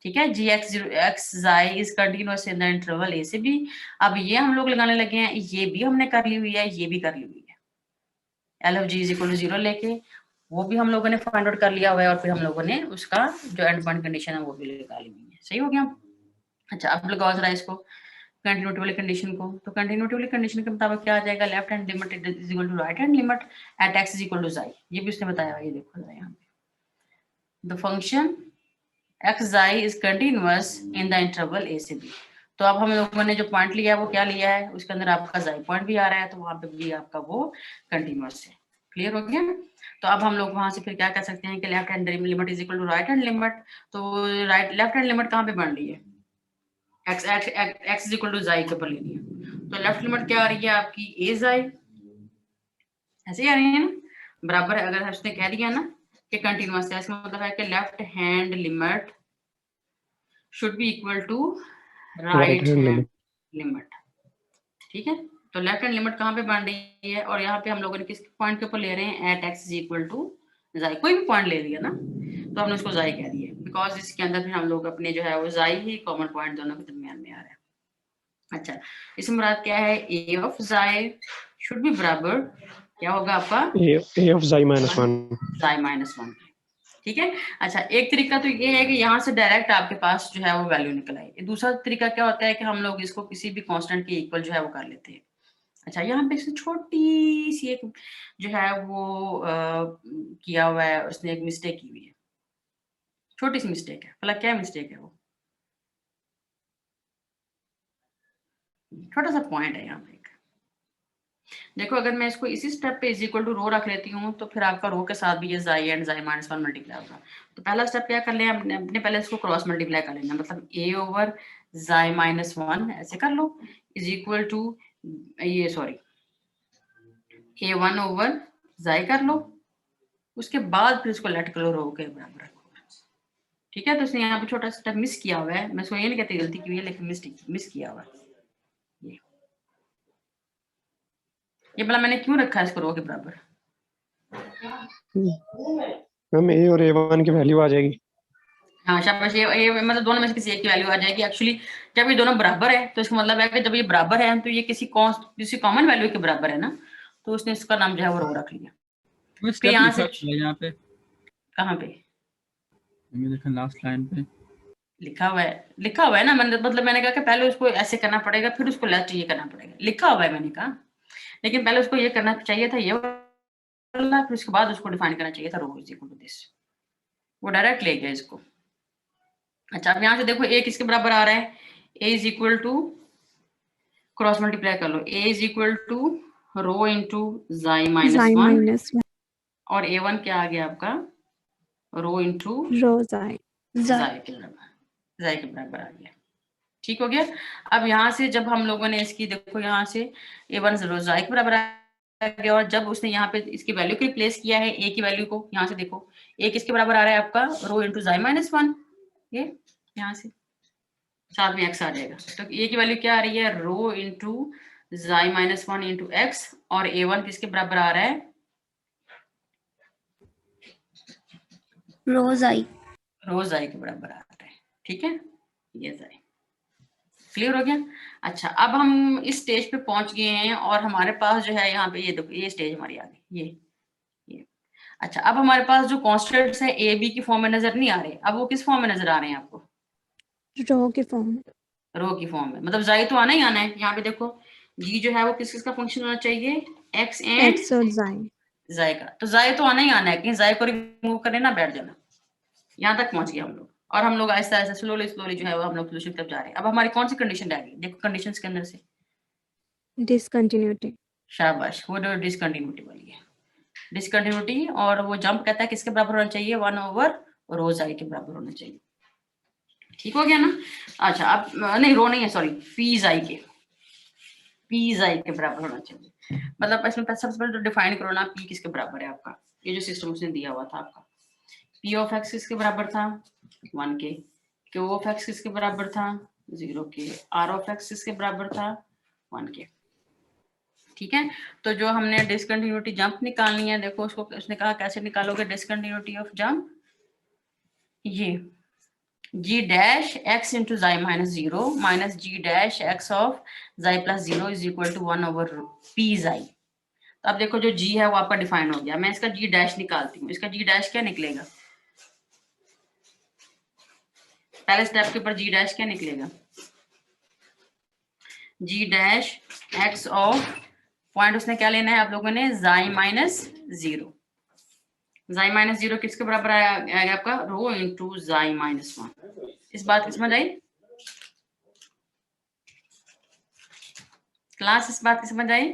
ठीक है, G X is continuous in the interval A से बी। अब ये हम लोग लगाने लगे हैं, ये भी हमने कर ली हुई है, ये भी कर ली हुई है, L of ji is equal to 0 लेके वो भी हम लोगों ने फाइंड आउट कर लिया हुआ है, और फिर हम लोगों ने उसका जो एंड पॉइंट कंडीशन है वो भी लगा ली हुई है। सही हो गया? अच्छा, अब लगाओ जरा इसको कंटिन्यूटी वाली कंडीशन को। तो कंटिन्यूटी वाली कंडीशन के मुताबिक क्या आ जाएगा, left hand limit is equal to right hand limit at x is equal to xi। ये भी उसने बताया, ये देखो जरा यहाँ पे the function xi is continuous in the interval a से b। तो अब हम लोगों ने जो पॉइंट लिया है वो क्या लिया है, उसके अंदर आपका जाई पॉइंट भी आ रहा है, तो वहां पे भी आपका वो कंटिन्यूअस है। क्लियर हो गया? तो अब हम लोग वहां से फिर क्या कह सकते हैं कि left hand limit is equal to right hand limit. तो लेफ्ट हैंड लिमिट कहाँ पे बन रही है, एक्स इज इक्वल टू जाई के ऊपर लेनी है। तो लेफ्ट लिमिट क्या आ रही है आपकी, ए जाई, ऐसे ही आ रही है ना, बराबर है। अगर उसने कह दिया ना कि कंटिन्यूअस है, इसका मतलब है कि left hand limit should be equal to right hand hand limit. Limit. ठीक है, तो लेफ्ट हैंड लिमिट कहाँ पे बन रही है, और यहाँ पे हम लोगों ने किस पॉइंट के ऊपर ले रहे हैं, at x is equal to xi, कोई भी पॉइंट ले लिया ना तो हमने उसको जाई कह दिया, बिकॉज इसके अंदर फिर हम लोग अपने जो है वो जाई ही कॉमन पॉइंट दोनों के दरमियान में आ रहा है। अच्छा, इसमें मुराद क्या है, ए ऑफ जाई शुड बी बराबर, क्या होगा आपका, A of xi minus 1. जाई माइनस 1। ठीक है। अच्छा, एक तरीका तो ये है कि यहाँ से डायरेक्ट आपके पास जो है वो वैल्यू निकल आई। दूसरा तरीका क्या होता है कि हम लोग इसको किसी भी कांस्टेंट के इक्वल जो है वो कर लेते हैं। अच्छा, यहाँ पे इसने छोटी सी एक जो है वो किया हुआ है, उसने एक मिस्टेक की हुई है, छोटी सी मिस्टेक है। भला क्या मिस्टेक है वो, छोटा सा पॉइंट है यहाँ पे। देखो, अगर मैं इसको इसी स्टेप पे इज इक्वल टू रो रख लेती हूँ तो फिर आपका रो के साथ भी ये जाई एंड जाई माइनस 1 मल्टीप्लाई होगा। तो पहला स्टेप क्या कर लें, अपने पहले इसको क्रॉस मल्टीप्लाई कर लेना, मतलब ए ओवर जाई माइनस 1 ऐसे कर लो इज इक्वल टू ये सॉरी ए 1 ओवर जाई कर लो, उसके बाद फिर इसको लेट करो रो के बराबर रखो। ठीक है, तो इसने यहाँ पे छोटा स्टेप मिस किया हुआ है, मैं इसको ये नहीं कहती गलती की हुई है, लेकिन मिस किया हुआ है ये भला मैंने क्यों रखा है इसको रो के बराबर। मैम A और A1 की वैल्यू आ जाएगी। हाँ शाबाश, ये मतलब दोनों में से किसी एक की वैल्यू आ जाएगी। एक्चुअली जब ये दोनों बराबर है तो इसका मतलब है कि जब ये बराबर है तो ये किसी कॉमन वैल्यू के बराबर है ना, तो उसने इसका नाम जो है वो रो रख लिया। वो फिर स्टेप यहाँ लिखा से हुआ है यहाँ पे, कहाँ पे ये देखें लास्ट लाइन पे लिखा हुआ है ना, मतलब मैंने कहा कि पहले उसको ऐसे करना पड़ेगा फिर उसको लेफ्ट ये करना पड़ेगा, लिखा हुआ है मैंने कहा, लेकिन पहले उसको ये करना चाहिए था ये वाला, फिर उसके बाद उसको डिफाइन करना चाहिए था रो इज इक्वल टू दिस, वो डायरेक्ट ले गया इसको। अच्छा, अब यहाँ से देखो ए किसके बराबर आ रहा है, A is equal to cross multiply कर लो, A is equal to rho into xi minus 1 और A1 क्या आ गया आपका, रो इंटू जाई के बराबर आ गया। ठीक हो गया। अब यहाँ से जब हम लोगों ने इसकी देखो यहाँ से A1 रो जाई के बराबर आ गया, और जब उसने यहाँ पे इसकी वैल्यू को रिप्लेस किया है ए की वैल्यू को, यहाँ से देखो ए किसके बराबर आ रहा है आपका, रो इंटू जाई माइनस 1, ये यहाँ से साथ में एक्स आ जाएगा। तो ए की वैल्यू क्या आ रही है, रो into xi minus 1 into x, और A1 किसके बराबर आ रहा है, रोज आई के बराबर आ रहा है। ठीक है, ये जाई क्लियर हो गया। अच्छा, अब हम इस स्टेज पे पहुंच गए हैं और हमारे पास जो है यहाँ पे ये देखो ये स्टेज हमारी आ गई, ये अच्छा, अब हमारे पास जो कॉन्स्टेंट्स है ए बी की फॉर्म में नजर नहीं आ रहे, अब वो किस फॉर्म में नजर आ रहे हैं आपको, रो की फॉर्म में। रो की फॉर्म में, मतलब जाई तो आना ही आना है। यहाँ पे देखो जी जो है वो किस किस का फंक्शन होना चाहिए, एक्स एंड एक्स और जाई का, तो जाई तो आना ही आना है, कहीं जाई को रिमूव करने ना बैठ जाना। यहाँ तक पहुंच गए हम लोग, और हम लोग आहिस्ता आहिस्ता स्लोली जो है वो हम लोग सोल्यूशन की तरफ जा रहे हैं। अब हमारी कौन सी कंडीशन रह गई, देखो कंडीशंस के अंदर से डिसकंटिन्यूटी, शाबाश, वो डिसकंटिन्यूटी वाली है, डिसकंटिन्यूटी, और वो जंप कहता है किसके बराबर होना चाहिए, 1 ओवर रो जाई के बराबर होना चाहिए। ठीक हो गया ना। अच्छा, अब नहीं रो नहीं है सॉरी, पी जाई के बराबर होना चाहिए, मतलब इसमें सबसे पहले तो डिफाइन करो ना पी किसके बराबर है आपका, ये जो सिस्टम उसने दिया हुआ था आपका, पी ऑफ एक्स किसके बराबर था 1 के, क्यू ऑफ एक्स किसके बराबर था 0 के, आर ऑफ एक्स किसके बराबर था 1 के। ठीक है, तो जो हमने डिसकंटिन्यूटी जंप निकालनी है, देखो उसको उसने कहा कैसे निकालोगे डिसकंटिन्यूटी ऑफ जंप, ये g dash x into xi minus 0 minus g dash x of xi plus 0 is equal to 1 over p xi. तो अब देखो जो जी है वो आपका डिफाइन हो गया, मैं इसका जी डैश निकालती हूँ, इसका जी डैश क्या निकलेगा, पहले स्टेप के ऊपर जी डैश क्या निकलेगा, जी डैश एक्स ऑफ पॉइंट उसने क्या लेना है आप लोगों ने, जाई माइनस 0, जाई माइनस 0 किसके बराबर आएगा आपका, रो इंटू जाई माइनस 1। इस बात की समझ आई, क्लास इस बात की समझ आई?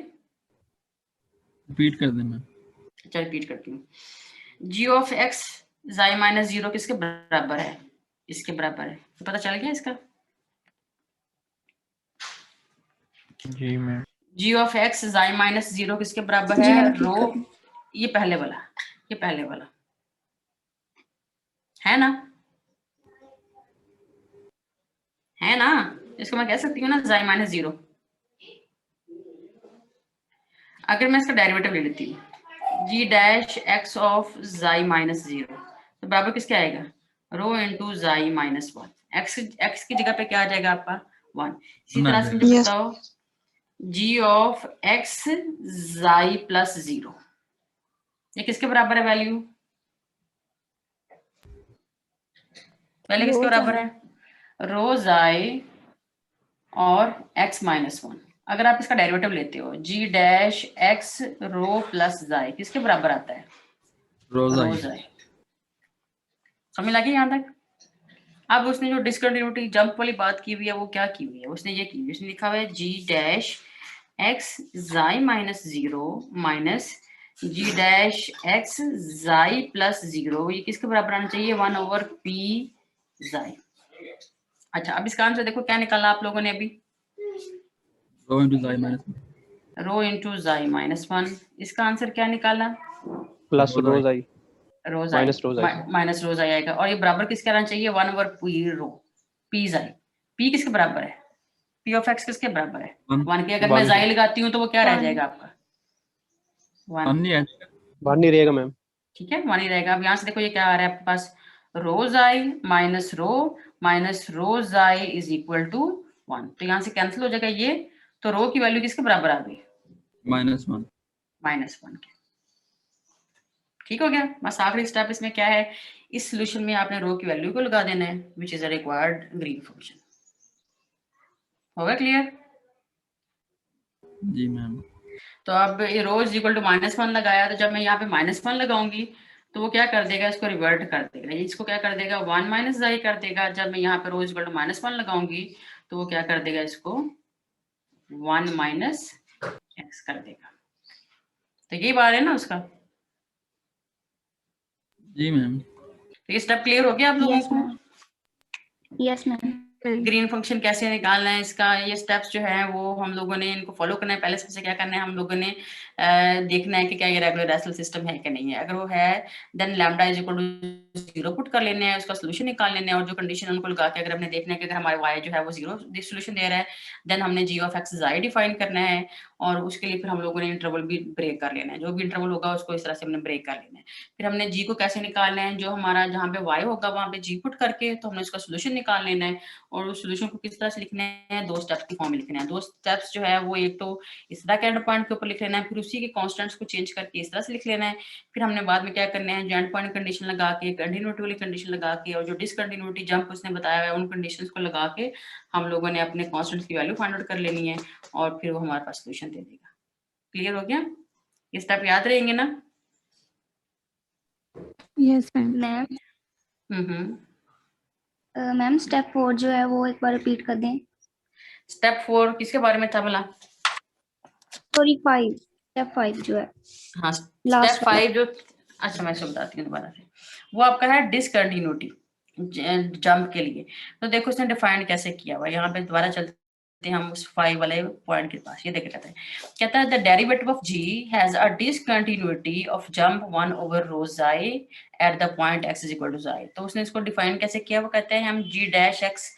रिपीट कर देना। चल रिपीट करती हूँ। जी ऑफ एक्स जाई माइनस 0 किसके बराबर है? इसके बराबर है। तो पता चल गया इसका? जी मैम। जी ऑफ एक्स जाई माइनस 0 किसके बराबर जी है? मैम, ठीक रो, कर दी। ये पहले वाला, ये पहले वाला है ना, है ना? इसको मैं कह सकती हूँ ना जाई माइनस 0। अगर मैं इसका डेरिवेटिव ले लेती हूँ जी डैश एक्स ऑफ जाई माइनस 0 तो बराबर किसके आएगा? रो इंटू जाई माइनस 1। एक्स की जगह पे क्या आ जाएगा आपका? 1। इसी ना तरह से मुझे बताओ जी ऑफ एक्स जाई प्लस 0 ये किसके बराबर है वैल्यू? पहले किसके रोज बराबर है? रो जाई और x माइनस 1। अगर आप इसका डेरिवेटिव लेते हो जी डैश एक्स रो प्लस जाई किसके बराबर आता है? रोज आई। रो जाई। समझ लगी यहाँ तक? अब उसने जो डिसकंटिन्यूटी जंप वाली बात की हुई है वो क्या की हुई है? उसने ये की हुई है, उसने लिखा हुआ है जी डैश एक्स जाई minus 0 minus g dash x xi plus 0 ये किसके बराबर आना चाहिए? 1 ओवर पी जाई। अच्छा अब इसका आंसर देखो क्या निकाला आप लोगों ने अभी? रो into xi minus rho into xi minus 1। इसका आंसर क्या निकाला? प्लस रोज आई रोज आई माइनस रोज आई। माइनस रोज आई आएगा। और ये बराबर किसके आना चाहिए? 1 ओवर पी रो पी जाई। पी किसके बराबर है? पी ऑफ एक्स किसके बराबर है? 1 के। अगर मैं 1 जाई लगाती हूँ तो वो क्या रह 1 जाएगा आपका? 1। नहीं है। 1 नहीं रहेगा मैम। ठीक है 1 ही रहेगा। अब यहाँ से देखो ये क्या आ रहा है आपके पास? रोज आई माइनस रो जाई इज इक्वल टू 1। तो यहाँ से कैंसिल हो जाएगा ये। तो रो की वैल्यू किसके बराबर आ गई? -1। -1 के। ठीक हो गया। बस आखिरी स्टेप इसमें क्या है? इस सॉल्यूशन में आपने रो की वैल्यू को लगा देना है which is a required green function. होगा क्लियर? जी मैम। तो अब ये रो इज इक्वल टू -1 लगाया, तो जब मैं यहाँ पे -1 लगाऊंगी तो वो क्या कर देगा? इसको रिवर्ट कर देगा। इसको क्या कर देगा? 1 माइनस जाई कर देगा। जब मैं यहाँ पे रो इज इक्वल टू -1 लगाऊंगी तो वो क्या कर देगा? इसको 1 माइनस एक्स कर देगा। तो ये बात है ना उसका। जी मैम। तो ये स्टेप क्लियर हो गया आप लोगों यस को? Ma'am, yes ma'am. Green function कैसे निकालना है इसका, ये स्टेप्स जो है वो हम लोगों ने इनको फॉलो करना है। पहले सबसे क्या करना है हम लोगों ने देखना है कि क्या ये रेगुलर रेशनल सिस्टम है कि नहीं है। अगर वो है then lambda is equal to 0 put कर लेना है, उसका सोल्यूशन निकाल लेना है और जो कंडीशन उनको लगा के अगर हमने देखना है कि अगर हमारे y जो है वो 0 सोल्यूशन दे रहा है देन हमने g of x y define करना है और उसके लिए फिर हम लोगों ने इंटरवल भी ब्रेक कर लेना है। जो भी इंटरवल होगा उसको इस तरह से हमने ब्रेक कर लेना है। फिर हमने g को कैसे निकालना है? जो हमारा जहाँ पे y होगा वहाँ पे g पुट करके तो हमने उसका सोल्यूशन निकाल लेना है और उस सोल्यूशन को किस तरह से लिखना है? 2 स्टेप्स की फॉर्म में लिखना है। 2 स्टेप्स जो है वो एक तो इस तरह के एंड पॉइंट के ऊपर लिख लेना है, फिर उसी के कांस्टेंट्स को चेंज करके इस तरह से लिख लेना है। फिर हमने बाद में क्या करना है? एंड पॉइंट कंडीशन लगा के, कंटिन्यूटी वाली कंडीशन लगा के और जो डिसकंटिन्यूटी जंप उसने बताया है उन कंडीशंस को लगा के हम लोगों ने अपने कांस्टेंट्स की वैल्यू फाइंड आउट कर लेनी है और फिर वो हमारे पास सोल्यूशन दे देगा। क्लियर हो गया? ये स्टेप याद रहेंगे ना? Yes ma'am. Ma'am ma'am step 4 जो है वो एक बार रिपीट कर दें। स्टेप 4 किसके बारे में था भला? सॉरी 5, स्टेप 5 जो है हाँ Last स्टेप 5 जो, अच्छा मैं इसको बताती हूँ दोबारा से। वो आपका है डिसकंटिन्यूटी जंप के लिए। तो देखो उसने डिफाइन कैसे किया हुआ। यहाँ पे दोबारा चलते हैं हम उस 5 वाले पॉइंट के पास। ये देख कहता है the derivative of g has a discontinuity of jump 1 over rho जाई at the point x is equal to जाई। तो उसने इसको डिफाइन कैसे किया? वो कहते हैं हम g डैश x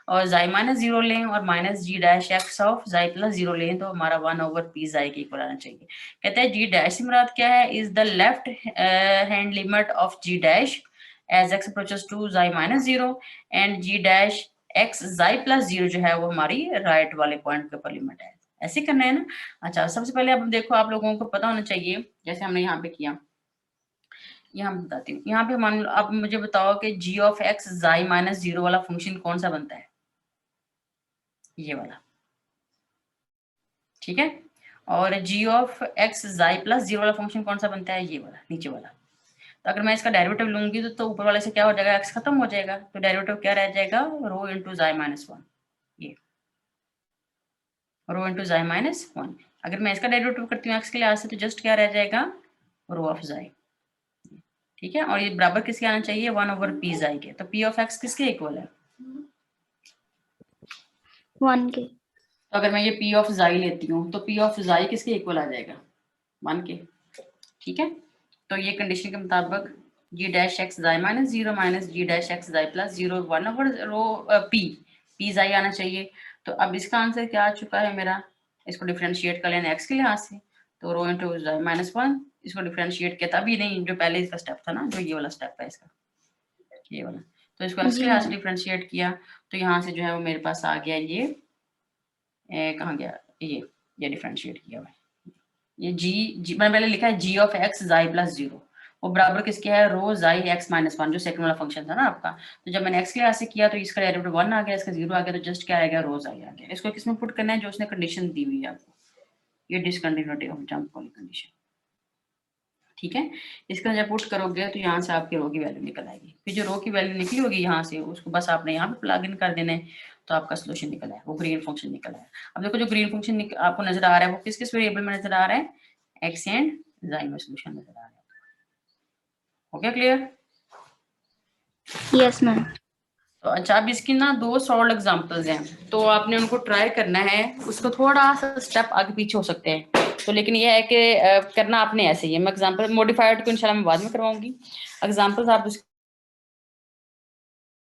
और जाई माइनस 0 लें और minus g dash x of xi plus 0 लें तो हमारा 1 ओवर पी जाई के इक्वल आना चाहिए। कहते हैं जी डैश से मुराद क्या है? Is the left hand limit of g dash as x approaches to xi minus 0 and g dash x xi plus 0 जो है वो हमारी राइट वाले पॉइंट के ऊपर लिमिट है। ऐसे करना है ना? अच्छा सबसे पहले अब देखो आप लोगों को पता होना चाहिए जैसे हमने यहाँ पे किया। यहाँ बताती हूँ। यहाँ पे मान लो अब मुझे बताओ कि जी ऑफ एक्स जाई माइनस 0 वाला फंक्शन कौन सा बनता है? ये वाला, ठीक है। और g ऑफ x जाई प्लस 0 वाला फंक्शन कौन सा बनता है? ये वाला नीचे वाला। तो अगर मैं इसका डेरिवेटिव लूंगी तो ऊपर वाले से क्या हो जाएगा? x खत्म हो जाएगा तो डेरिवेटिव क्या रह जाएगा? रो इंटू जाई माइनस 1। ये रो इंटू जाई माइनस 1। अगर मैं इसका डेरिवेटिव करती हूँ एक्स के लिहाज से तो जस्ट क्या रह जाएगा, रो ऑफ जाई। ठीक है, और ये बराबर किसके आना चाहिए, 1/p जाई के। तो p ऑफ एक्स किसके इक्वल है, 1 के। तो अगर मैं ये p ऑफ जाई लेती हूँ तो p ऑफ जाई किसके इक्वल आ जाएगा, 1 के। ठीक है, तो ये कंडीशन के मुताबिक g डैश एक्स जाई minus 0 minus g dash x xi plus 0 1/रो p जाई आना चाहिए। तो अब इसका आंसर क्या आ चुका है मेरा, इसको डिफरेंशिएट कर लेना एक्स के लिहाज से, तो रो इंटू जाई माइनस 1, इसको डिफरेंशिएट किया तभी नहीं जो पहले इसका स्टेप था ना, जो ये वाला स्टेप है इसका, ये वाला, तो इसको एक्स के लिहाज से डिफरेंशिएट किया तो यहाँ से जो है वो मेरे पास आ गया ये कहाँ गया, ये डिफरेंशिएट किया हुआ है, ये जी मैंने पहले लिखा है जी ऑफ एक्स जाई प्लस 0, वो बराबर किसके है, रो जाई एक्स माइनस 1, जो सेकंड वाला फंक्शन था ना आपका। तो जब मैंने एक्स के लिहाज से किया तो इसका डेरिवेटिव 1 आ गया, इसका 0 आ गया, तो जस्ट क्या आएगा, रो जाई आ गया। इसको किसमें पुट करना है, जो उसने कंडीशन दी हुई है आपको, ये डिसकंटिन्यूटी ऑफ जंप वाली कंडीशन। ठीक है, इसका जब पुट करोगे तो यहाँ से आपकी रो की वैल्यू निकल आएगी, फिर जो रो की वैल्यू निकली होगी यहाँ से उसको बस आपने यहाँ पे प्लग इन कर देना है, तो आपका सोल्यूशन निकल आया, वो ग्रीन फंक्शन निकल आया। अब देखो जो ग्रीन फंक्शन आपको नजर आ रहा है वो किस किस वेरिएबल में नजर आ रहा है, एक्स एंड जाई में सोल्यूशन नजर आ रहा है। हो गया क्लियर? Yes ma'am. तो अच्छा, अब इसकी ना 2 सॉल्व एग्जांपल्स हैं, तो आपने उनको ट्राई करना है, उसको थोड़ा सा स्टेप आगे पीछे हो सकते हैं, तो लेकिन ये है कि करना आपने ऐसे ही है। मैं एग्जांपल मॉडिफाइड को इंशाल्लाह मैं बाद में करवाऊंगी, एग्जांपल्स आप